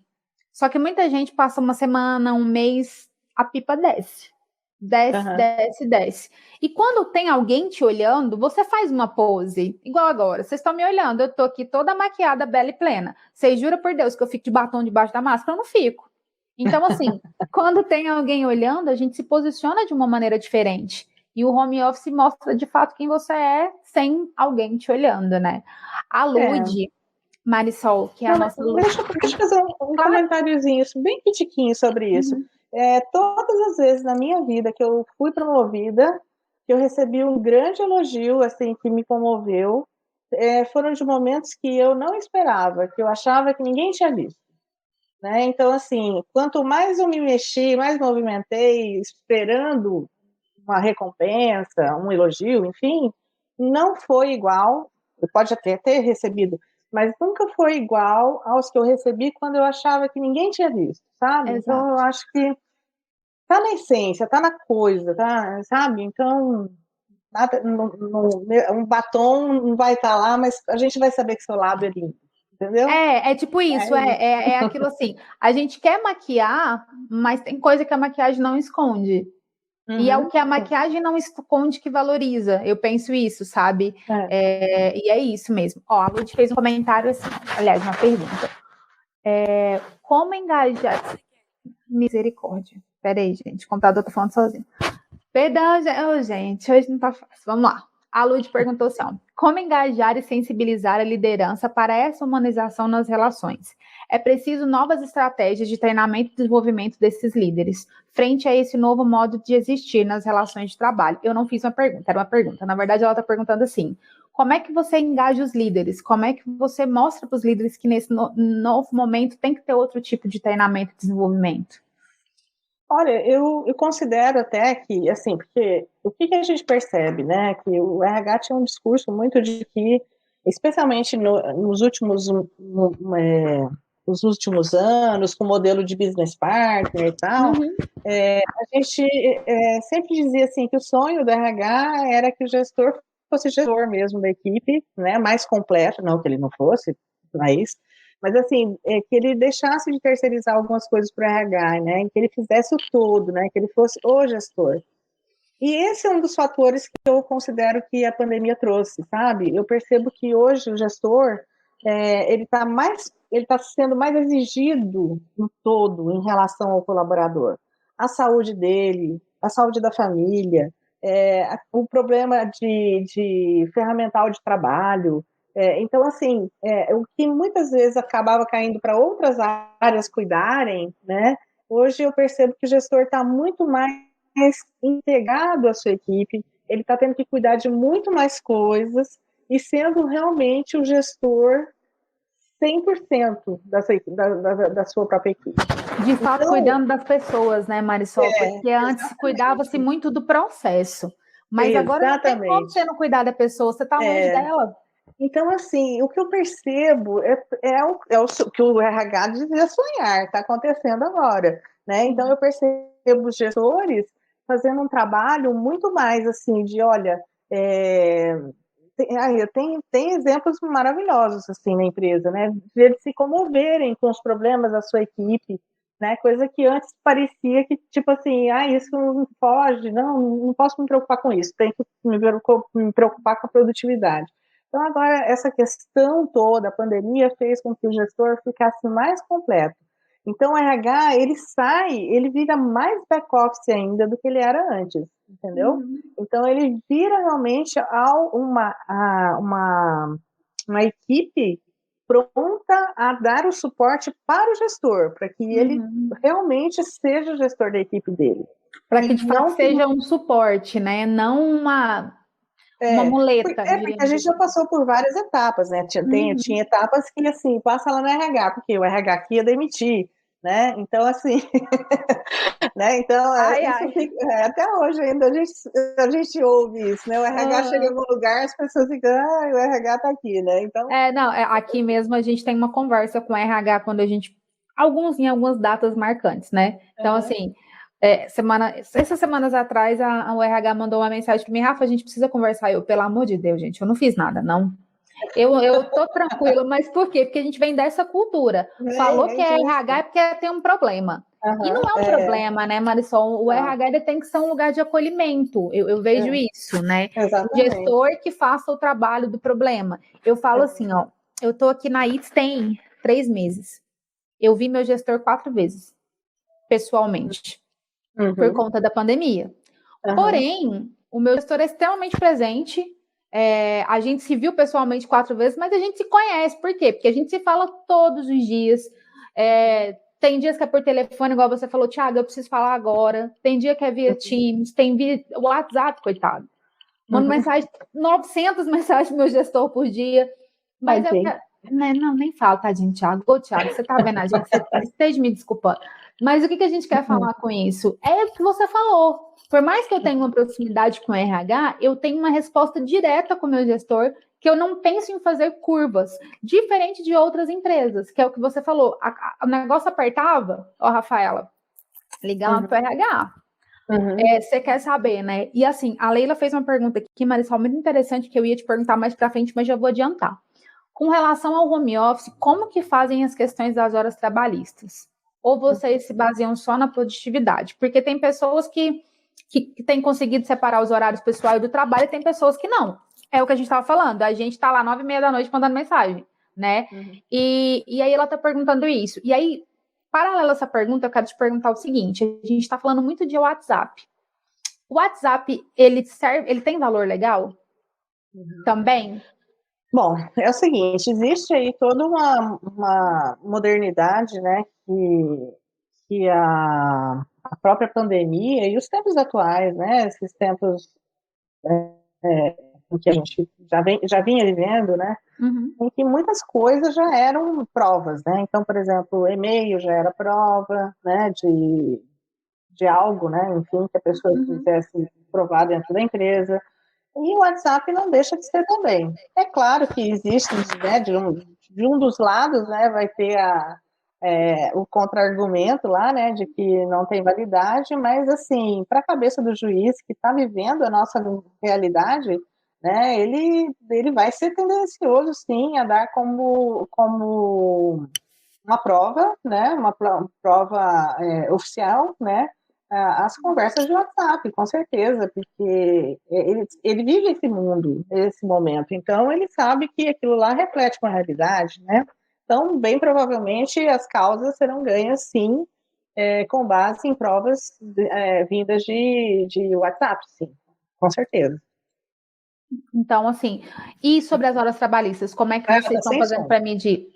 Só que muita gente passa uma semana, um mês, a pipa desce. Desce, Uhum. desce, desce. E quando tem alguém te olhando, você faz uma pose. Igual agora. Vocês estão me olhando, eu tô aqui toda maquiada, bela e plena. Vocês juram por Deus que eu fico de batom debaixo da máscara? Eu não fico. Então, assim, quando tem alguém olhando, a gente se posiciona de uma maneira diferente. E o home office mostra de fato quem você é sem alguém te olhando, né? A É. Lud, Marisol, que é a Não, nossa Lud. deixa eu fazer um Claro. comentáriozinho, bem pitiquinho sobre isso. Uhum. Todas as vezes na minha vida que eu fui promovida, que eu recebi um grande elogio, assim, que me comoveu, foram de momentos que eu não esperava, que eu achava que ninguém tinha visto, né? Então, assim, quanto mais eu me mexi, mais movimentei, esperando uma recompensa, um elogio, enfim, não foi igual, pode até ter recebido, mas nunca foi igual aos que eu recebi quando eu achava que ninguém tinha visto, sabe? Então, eu Exato. acho que tá na essência, tá na coisa, tá, sabe? Então, nada, um batom não vai estar lá, mas a gente vai saber que seu lábio é lindo, entendeu? É tipo isso, É isso. é aquilo assim. A gente quer maquiar, mas tem coisa que a maquiagem não esconde. E é o Uhum, que a sim. maquiagem não esconde que valoriza. Eu penso isso, sabe? É. E é isso mesmo. Ó, a Lud fez um comentário assim, aliás, uma pergunta. Como engajar. Misericórdia. Peraí, gente, o computador tá falando sozinho. Perdão, gente, hoje não tá fácil. Vamos lá. A Lud perguntou assim: ó, como engajar e sensibilizar a liderança para essa humanização nas relações? É preciso novas estratégias de treinamento e desenvolvimento desses líderes, frente a esse novo modo de existir nas relações de trabalho. Eu não fiz uma pergunta, era uma pergunta. Na verdade, ela está perguntando assim: como é que você engaja os líderes? Como é que você mostra para os líderes que nesse novo momento tem que ter outro tipo de treinamento e desenvolvimento? Olha, eu considero até que, assim, porque o que a gente percebe, né, que o RH tinha um discurso muito de que, especialmente nos nos últimos anos, com o modelo de business partner e tal, Uhum. a gente sempre dizia assim que o sonho do RH era que o gestor fosse gestor mesmo da equipe, né, mais completo, não que ele não fosse, mas assim, que ele deixasse de terceirizar algumas coisas para o RH, né, que ele fizesse o todo, né, que ele fosse o gestor. E esse é um dos fatores que eu considero que a pandemia trouxe, sabe? Eu percebo que hoje o gestor, ele está sendo mais exigido no todo em relação ao colaborador. A saúde dele, a saúde da família, o problema de ferramental de trabalho. Então, assim, o que muitas vezes acabava caindo para outras áreas cuidarem, né? Hoje eu percebo que o gestor está muito mais integrado à sua equipe, ele está tendo que cuidar de muito mais coisas e sendo realmente o gestor 100% da sua própria equipe. De fato, Então, cuidando das pessoas, né, Marisol? Porque antes cuidava-se exatamente, muito do processo, mas agora não tem como você exatamente. não cuidar da pessoa, você está longe dela. Então, assim, o que eu percebo é o que o RH dizia sonhar, está acontecendo agora, né? Então, eu percebo os gestores fazendo um trabalho muito mais, assim, de, olha, tem exemplos maravilhosos, assim, na empresa, né? De eles se comoverem com os problemas da sua equipe, né? Coisa que antes parecia que, tipo assim, isso não pode, não posso me preocupar com isso, tenho que me preocupar com a produtividade. Então, agora, essa questão toda, a pandemia fez com que o gestor ficasse mais completo. Então, o RH, ele vira mais back-office ainda do que ele era antes, entendeu? Uhum. Então, ele vira realmente uma equipe pronta a dar o suporte para o gestor, para que ele Uhum. realmente seja o gestor da equipe dele. Para que de fato seja um suporte, né? Não uma muleta. Porque a gente já passou por várias etapas, né? Tinha etapas que, assim, passa lá no RH, porque o RH aqui ia demitir, né? Então, assim, né? Então, até hoje ainda a gente ouve isso, né? O RH chega em algum lugar, as pessoas ficam, o RH tá aqui, né? Então... aqui mesmo a gente tem uma conversa com o RH quando a gente... em algumas datas marcantes, né? Então, assim... essas semanas atrás, o RH mandou uma mensagem para mim, Rafa, a gente precisa conversar. Eu, pelo amor de Deus, gente, eu não fiz nada, não. Eu tô tranquila, mas por quê? Porque a gente vem dessa cultura. Falou que é RH é porque tem um problema. E não é um problema, né, Marisol? O RH ele tem que ser um lugar de acolhimento. Eu vejo isso, né? Exatamente. O gestor que faça o trabalho do problema. Eu falo assim, ó, eu tô aqui na ITS tem 3 meses. Eu vi meu gestor 4 vezes, pessoalmente. Por conta da pandemia. Porém, o meu gestor é extremamente presente, a gente se viu pessoalmente 4 vezes, mas a gente se conhece. Por quê? Porque a gente se fala todos os dias. Tem dias que é por telefone, igual você falou, Thiago, eu preciso falar agora. Tem dia que é via Teams, tem via WhatsApp, coitado. Mando mensagem, 900 mensagens pro meu gestor por dia. Mas não, nem falo, tadinho, Thiago. Ô, Thiago, você tá vendo a gente, você esteja me desculpando. Mas o que a gente quer falar com isso? É o que você falou. Por mais que eu tenha uma proximidade com o RH, eu tenho uma resposta direta com o meu gestor, que eu não penso em fazer curvas, diferente de outras empresas, que é o que você falou. O negócio apertava, Rafaela, liga lá pro RH. Você quer saber, né? E assim, a Leila fez uma pergunta aqui, Marisol, muito interessante, que eu ia te perguntar mais para frente, mas já vou adiantar. Com relação ao home office, como que fazem as questões das horas trabalhistas? Ou vocês se baseiam só na produtividade? Porque tem pessoas que têm conseguido separar os horários pessoal e do trabalho, e tem pessoas que não. É o que a gente estava falando. A gente está lá 9h30 da noite mandando mensagem, né? E aí ela está perguntando isso. E aí, paralelo a essa pergunta, eu quero te perguntar o seguinte. A gente está falando muito de WhatsApp. O WhatsApp, ele tem valor legal? Também? Bom, é o seguinte, existe aí toda uma modernidade, né, que a própria pandemia e os tempos atuais, né, esses tempos em que a gente já vinha vivendo, né, em que muitas coisas já eram provas, né, então, por exemplo, o e-mail já era prova, né, de algo, né, enfim, que a pessoa quisesse provar dentro da empresa. E o WhatsApp não deixa de ser também. É claro que existe, né, de um dos lados, né, vai ter o contra-argumento lá, né, de que não tem validade, mas, assim, para a cabeça do juiz que está vivendo a nossa realidade, né, ele vai ser tendencioso, sim, a dar como uma prova, né, uma prova oficial, né, as conversas de WhatsApp, com certeza, porque ele vive esse mundo, esse momento, então ele sabe que aquilo lá reflete com a realidade, né? Então, bem provavelmente, as causas serão ganhas, sim, com base em provas vindas de WhatsApp, sim, com certeza. Então, assim, e sobre as horas trabalhistas, como é que vocês estão fazendo para medir?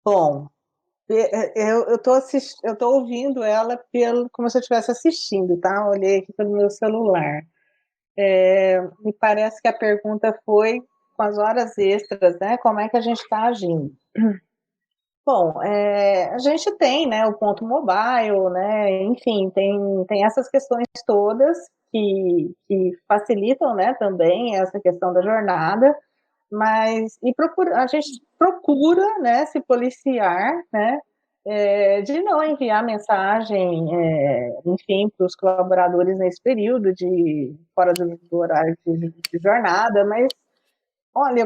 Bom, eu tô ouvindo ela como se eu estivesse assistindo, tá? Olhei aqui pelo meu celular. Me parece que a pergunta foi com as horas extras, né? Como é que a gente está agindo? Bom, a gente tem, né, o ponto mobile, né? Enfim, tem essas questões todas que facilitam, né, também essa questão da jornada, mas a gente procura, né, se policiar, né, de não enviar mensagem, enfim, para os colaboradores nesse período fora do horário de jornada, mas, olha,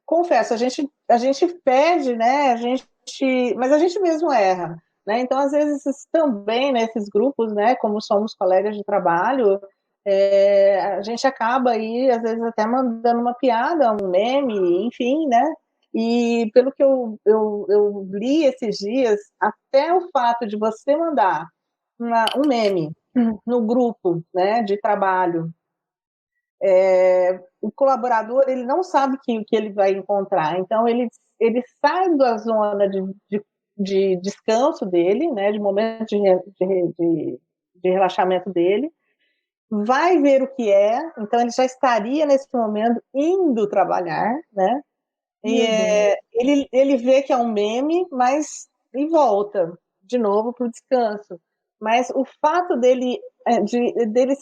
confesso, a gente pede, né, mas a gente mesmo erra, né, então, às vezes, também, nesses grupos, né, como somos colegas de trabalho, a gente acaba aí, às vezes, até mandando uma piada, um meme, enfim, né, e pelo que eu li esses dias, até o fato de você mandar um meme no grupo, né, de trabalho, o colaborador ele não sabe o que ele vai encontrar, então ele sai da zona de descanso dele, né, de momento de relaxamento dele, vai ver o que é, então ele já estaria nesse momento indo trabalhar, né? E ele vê que é um meme, mas e volta de novo para o descanso. Mas o fato dele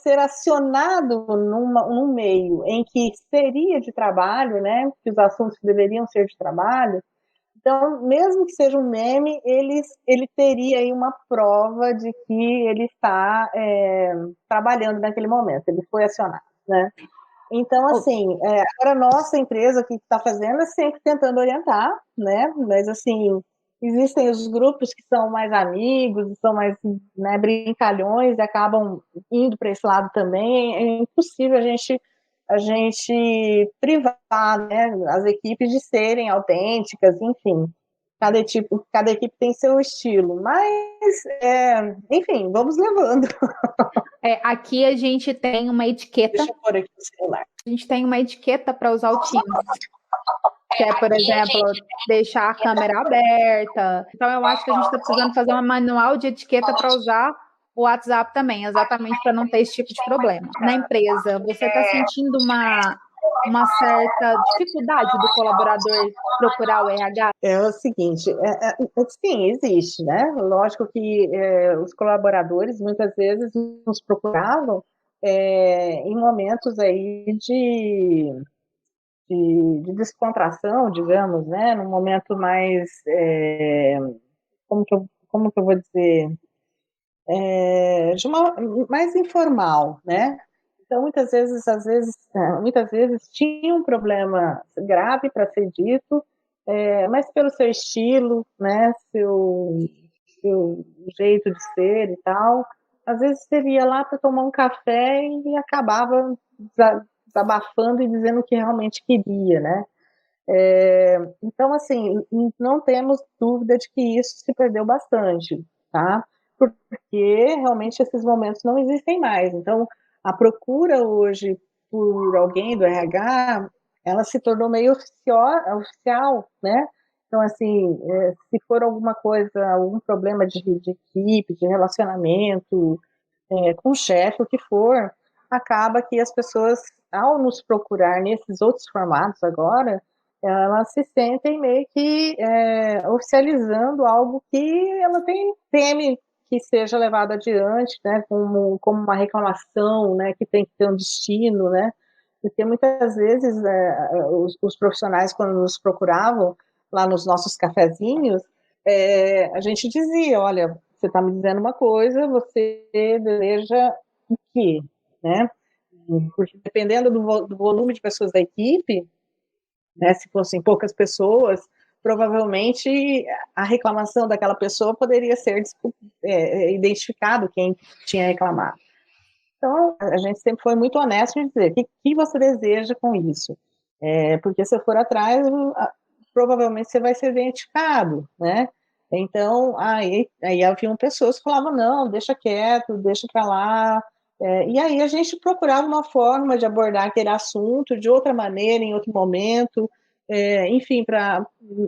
ser acionado num meio em que seria de trabalho, né? Que os assuntos deveriam ser de trabalho. Então, mesmo que seja um meme, ele teria aí uma prova de que ele está trabalhando naquele momento. Ele foi acionado, né? Então, assim, agora a nossa empresa, o que está fazendo é sempre tentando orientar, né? Mas, assim, existem os grupos que são mais amigos, são mais, né, brincalhões e acabam indo para esse lado também. É impossível a gente privar, né, as equipes de serem autênticas, enfim. Cada equipe tem seu estilo, mas, enfim, vamos levando. Aqui a gente tem uma etiqueta. Deixa eu pôr aqui o celular. A gente tem uma etiqueta para usar o Teams, que é, por exemplo, deixar a câmera aberta. Então, eu acho que a gente está precisando fazer um manual de etiqueta para usar o WhatsApp também, exatamente para não ter esse tipo de problema. Na empresa, você está sentindo uma certa dificuldade do colaborador procurar o RH? É o seguinte, sim, existe, né? Lógico que os colaboradores muitas vezes nos procuravam em momentos aí de descontração, digamos, né? Num momento mais, como que eu vou dizer, mais informal, né? Então, muitas vezes tinha um problema grave para ser dito, mas pelo seu estilo, né, seu jeito de ser e tal, às vezes você ia lá para tomar um café e acabava desabafando e dizendo o que realmente queria, né? Então, assim, não temos dúvida de que isso se perdeu bastante, tá? Porque realmente esses momentos não existem mais. Então, a procura hoje por alguém do RH, ela se tornou meio oficial, né? Então, assim, se for alguma coisa, algum problema de equipe, de relacionamento, com o chefe, o que for, acaba que as pessoas, ao nos procurar nesses outros formatos agora, elas se sentem meio que oficializando algo que ela teme que seja levado adiante, né, como uma reclamação, né, que tem que ter um destino, né, porque muitas vezes os profissionais, quando nos procuravam lá nos nossos cafezinhos, a gente dizia, olha, você está me dizendo uma coisa, você deseja o quê, né? Porque dependendo do volume de pessoas da equipe, né, se fossem poucas pessoas, provavelmente a reclamação daquela pessoa poderia ser identificado quem tinha reclamado. Então, a gente sempre foi muito honesto em dizer o que você deseja com isso. Porque se eu for atrás, provavelmente você vai ser identificado, né? Então, aí haviam pessoas que falavam, não, deixa quieto, deixa para lá. E aí a gente procurava uma forma de abordar aquele assunto de outra maneira, em outro momento, enfim,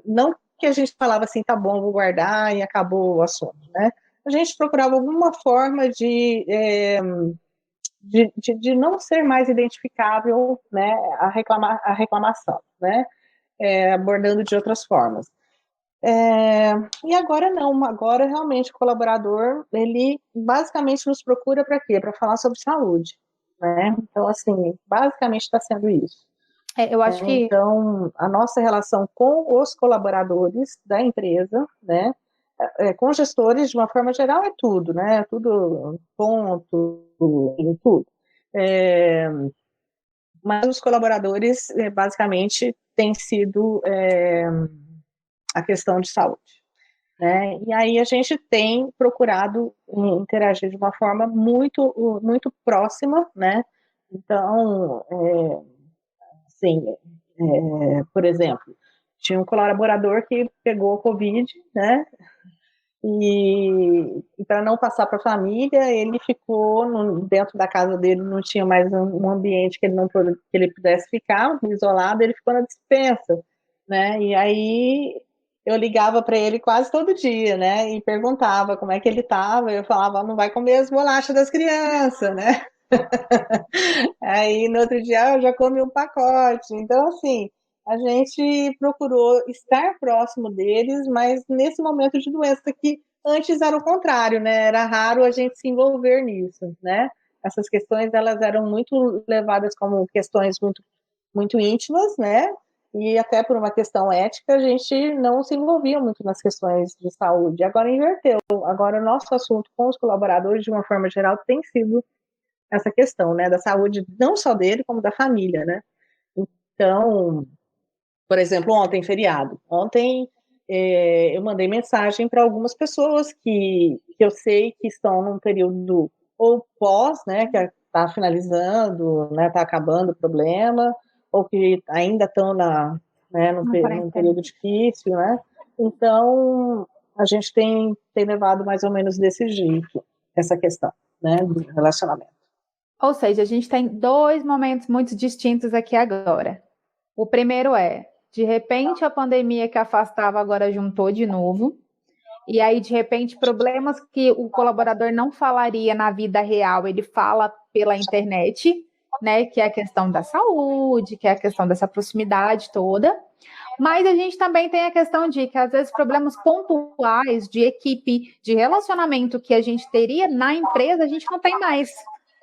não que a gente falava assim, tá bom, vou guardar e acabou o assunto, né? A gente procurava alguma forma de não ser mais identificável, né, a reclamação, né? Abordando de outras formas. E agora não, agora realmente o colaborador, ele basicamente nos procura para quê? Para falar sobre saúde, né? Então, assim, basicamente está sendo isso. Eu acho que... Então, a nossa relação com os colaboradores da empresa, né, com gestores, de uma forma geral, é tudo, né? Tudo ponto, tudo. Mas os colaboradores, basicamente, têm sido a questão de saúde, né? E aí a gente tem procurado interagir de uma forma muito, muito próxima, né? Então, assim, por exemplo, tinha um colaborador que pegou a Covid, né? E para não passar para a família, ele ficou dentro da casa dele, não tinha mais um ambiente que ele pudesse ficar isolado, ele ficou na despensa, né? E aí eu ligava para ele quase todo dia, né? E perguntava como é que ele estava. Eu falava, não vai comer as bolachas das crianças, né? Aí no outro dia eu já comi um pacote. Então, assim, a gente procurou estar próximo deles, mas nesse momento de doença que antes era o contrário, né? Era raro a gente se envolver nisso, né? Essas questões, elas eram muito levadas como questões muito íntimas, né? E até por uma questão ética, a gente não se envolvia muito nas questões de saúde. Agora inverteu. Agora o nosso assunto com os colaboradores, de uma forma geral, tem sido essa questão, né, da saúde, não só dele, como da família, né? Então, por exemplo, ontem, feriado. Ontem eu mandei mensagem para algumas pessoas que eu sei que estão num período ou pós, né, que está finalizando, né, está acabando o problema, ou que ainda estão num período difícil, né? Então, a gente tem levado mais ou menos desse jeito essa questão, né, do relacionamento. Ou seja, a gente tem dois momentos muito distintos aqui agora. O primeiro é, de repente, a pandemia que afastava agora juntou de novo. E aí, de repente, problemas que o colaborador não falaria na vida real, ele fala pela internet, né? Que é a questão da saúde, que é a questão dessa proximidade toda. Mas a gente também tem a questão de que, às vezes, problemas pontuais de equipe, de relacionamento que a gente teria na empresa, a gente não tem mais.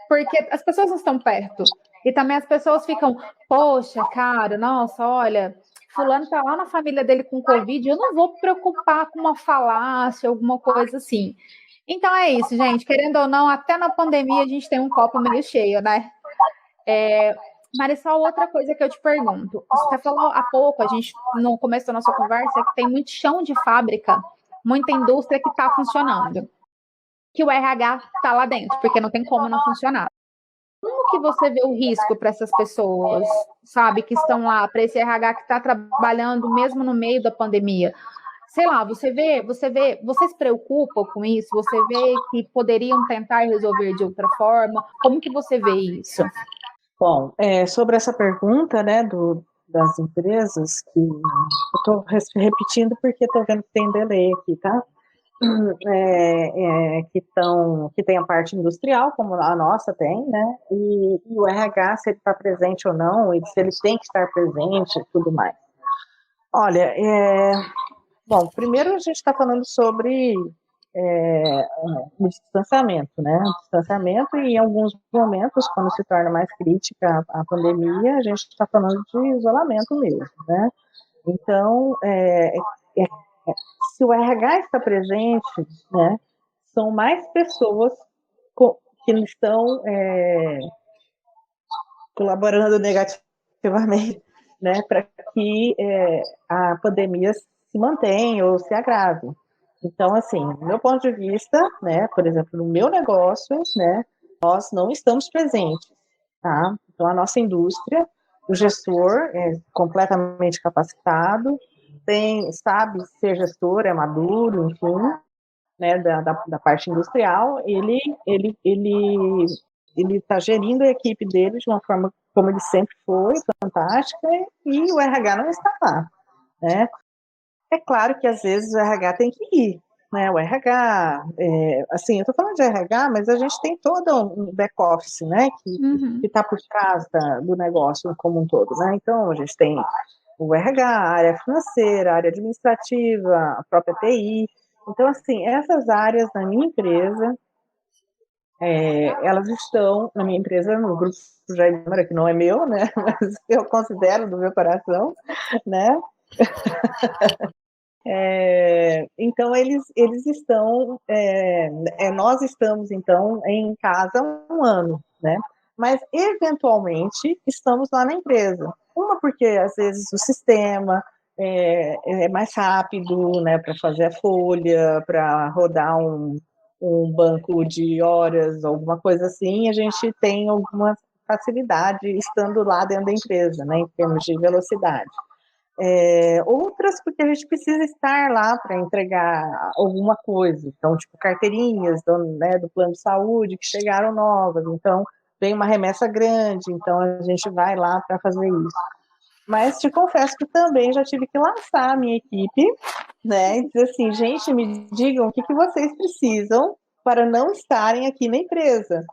Porque as pessoas não estão perto. E também as pessoas ficam, poxa, cara, nossa, olha, fulano tá lá na família dele com Covid, eu não vou me preocupar com uma falácia, alguma coisa assim. Então é isso, gente. Querendo ou não, até na pandemia a gente tem um copo meio cheio, né? Marisol, outra coisa que eu te pergunto. Você falou há pouco, a gente, no começo da nossa conversa, que tem muito chão de fábrica, muita indústria que está funcionando. Que o RH está lá dentro, porque não tem como não funcionar. Como que você vê o risco para essas pessoas, sabe, que estão lá, para esse RH que está trabalhando mesmo no meio da pandemia? Sei lá, você se preocupa com isso? Você vê que poderiam tentar resolver de outra forma? Como que você vê isso? Bom, sobre essa pergunta, né, das empresas, que eu estou repetindo porque estou vendo que tem delay aqui, tá? Que tem a parte industrial, como a nossa tem, né? E o RH, se ele está presente ou não, e se ele tem que estar presente e tudo mais. Olha, bom, primeiro a gente está falando sobre o distanciamento, né? O distanciamento, e em alguns momentos, quando se torna mais crítica a pandemia, a gente está falando de isolamento mesmo, né? Então, se o RH está presente, né, são mais pessoas que estão colaborando negativamente, né, para que a pandemia se mantenha ou se agrave. Então, assim, do meu ponto de vista, né, por exemplo, no meu negócio, né, nós não estamos presentes, tá? Então, a nossa indústria, o gestor é completamente capacitado, sabe ser gestor, é maduro, enfim, né, da parte industrial, ele está gerindo a equipe dele de uma forma como ele sempre foi, fantástica, e o RH não está lá, né? É claro que às vezes o RH tem que ir, né? O RH, assim, eu estou falando de RH, mas a gente tem todo um back-office, né? Que está por trás do negócio como um todo, né? Então, a gente tem o RH, a área financeira, a área administrativa, a própria TI. Então, assim, essas áreas na minha empresa, elas estão na minha empresa, no grupo Jair, que não é meu, né? Mas eu considero do meu coração, né? Então, eles estão, nós estamos, então, em casa há um ano, né? Mas, eventualmente, estamos lá na empresa. Uma, porque, às vezes, o sistema é mais rápido, né, para fazer a folha, para rodar um banco de horas, alguma coisa assim, a gente tem alguma facilidade estando lá dentro da empresa, né, em termos de velocidade. Outras porque a gente precisa estar lá para entregar alguma coisa, então, tipo, carteirinhas do plano de saúde que chegaram novas, então, vem uma remessa grande, então a gente vai lá para fazer isso. Mas te confesso que também já tive que lançar a minha equipe, né? E dizer assim, gente, me digam o que vocês precisam para não estarem aqui na empresa.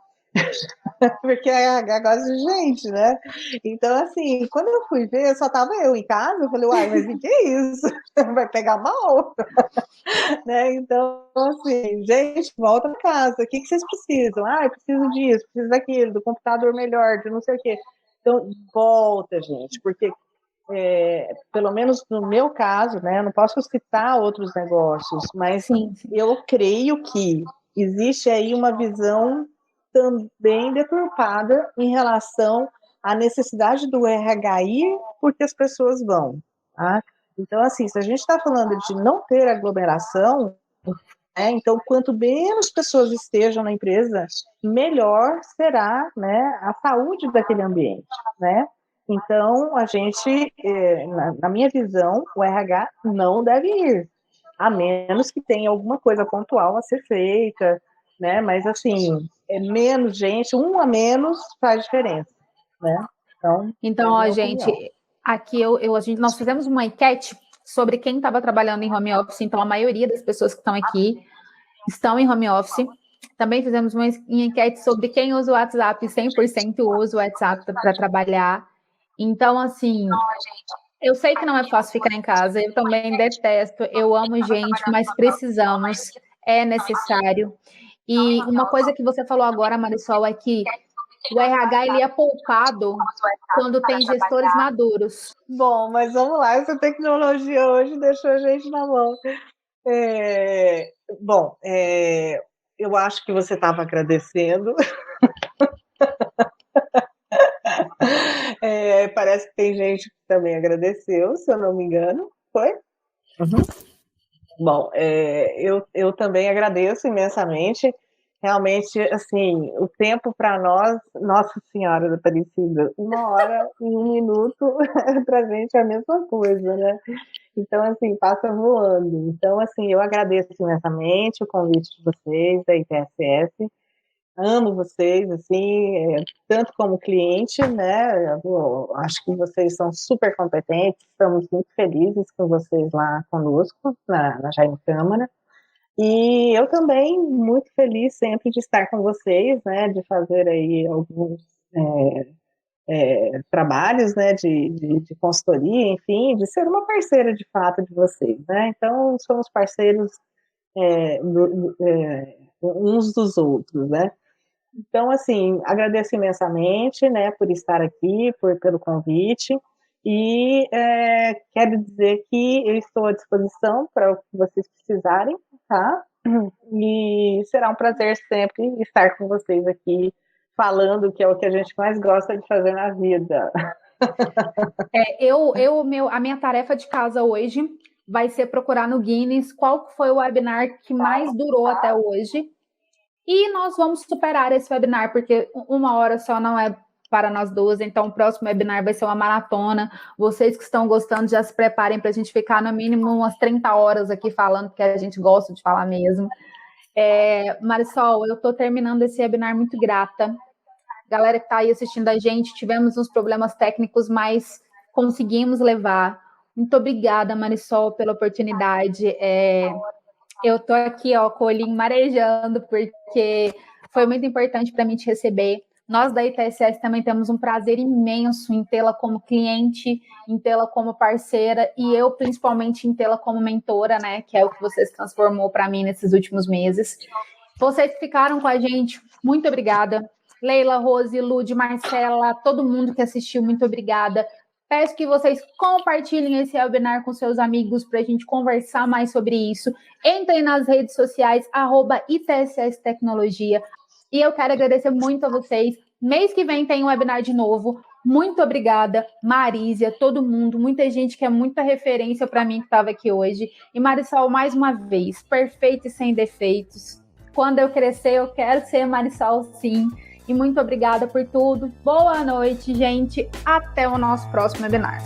Porque a RH gosta de gente, né? Então, assim, quando eu fui ver, só tava eu em casa, eu falei, uai, mas o que é isso? Vai pegar mal, né? Então, assim, gente, volta para casa, o que vocês precisam? Ah, eu preciso disso, preciso daquilo, do computador melhor, de não sei o quê. Então, volta, gente, porque pelo menos no meu caso, né, eu não posso citar outros negócios, mas Sim. eu creio que existe aí uma visão também deturpada em relação à necessidade do RH ir porque as pessoas vão. Tá? Então, assim, se a gente está falando de não ter aglomeração, então, quanto menos pessoas estejam na empresa, melhor será, né, a saúde daquele ambiente, né? Então, a gente, na minha visão, o RH não deve ir, a menos que tenha alguma coisa pontual a ser feita, né? Mas, assim, menos gente, um a menos faz diferença, né? Então, ó, gente, aqui nós fizemos uma enquete sobre quem estava trabalhando em home office, então a maioria das pessoas que estão aqui estão em home office. Também fizemos uma enquete sobre quem usa o WhatsApp, 100% usa o WhatsApp para trabalhar. Então, assim, eu sei que não é fácil ficar em casa, eu também detesto, eu amo gente, mas precisamos, é necessário. E uma coisa que você falou agora, Marisol, é que o RH ele é poupado quando tem gestores maduros. Bom, mas vamos lá, essa tecnologia hoje deixou a gente na mão. Bom, eu acho que você estava agradecendo. Parece que tem gente que também agradeceu, se eu não me engano. Foi? Uhum. Bom, eu também agradeço imensamente. Realmente, assim, o tempo para nós, Nossa Senhora da Aparecida, 1 hora e 1 minuto, para a gente é a mesma coisa, né? Então, assim, passa voando. Então, assim, eu agradeço imensamente o convite de vocês, da ITSS. Amo vocês, assim, tanto como cliente, né? Eu acho que vocês são super competentes, estamos muito felizes com vocês lá conosco, na Jaime Câmara. E eu também muito feliz sempre de estar com vocês, né? De fazer aí alguns trabalhos, né? De consultoria, enfim, de ser uma parceira de fato de vocês, né? Então, somos parceiros uns dos outros, né? Então, assim, agradeço imensamente, né, por estar aqui, pelo convite, e quero dizer que eu estou à disposição para o que vocês precisarem, tá? E será um prazer sempre estar com vocês aqui, falando que é o que a gente mais gosta de fazer na vida. A minha tarefa de casa hoje vai ser procurar no Guinness qual foi o webinar que mais durou até hoje. E nós vamos superar esse webinar, porque 1 hora só não é para nós duas, então o próximo webinar vai ser uma maratona. Vocês que estão gostando, já se preparem para a gente ficar no mínimo umas 30 horas aqui falando, porque a gente gosta de falar mesmo. Marisol, eu estou terminando esse webinar muito grata. Galera que está aí assistindo a gente, tivemos uns problemas técnicos, mas conseguimos levar. Muito obrigada, Marisol, pela oportunidade. Eu tô aqui, ó, com o olhinho marejando, porque foi muito importante para mim te receber. Nós da ITSS também temos um prazer imenso em tê-la como cliente, em tê-la como parceira, e eu, principalmente, em tê-la como mentora, né, que é o que você se transformou para mim nesses últimos meses. Vocês que ficaram com a gente, muito obrigada. Leila, Rose, Lud, Marcela, todo mundo que assistiu, muito obrigada. Peço que vocês compartilhem esse webinar com seus amigos para a gente conversar mais sobre isso. Entrem nas redes sociais, @ITSS Tecnologia. E eu quero agradecer muito a vocês. Mês que vem tem um webinar de novo. Muito obrigada, Marísia, todo mundo, muita gente que é muita referência para mim que estava aqui hoje. E Marisol, mais uma vez, perfeita e sem defeitos. Quando eu crescer, eu quero ser Marisol, sim. E muito obrigada por tudo. Boa noite, gente. Até o nosso próximo webinar.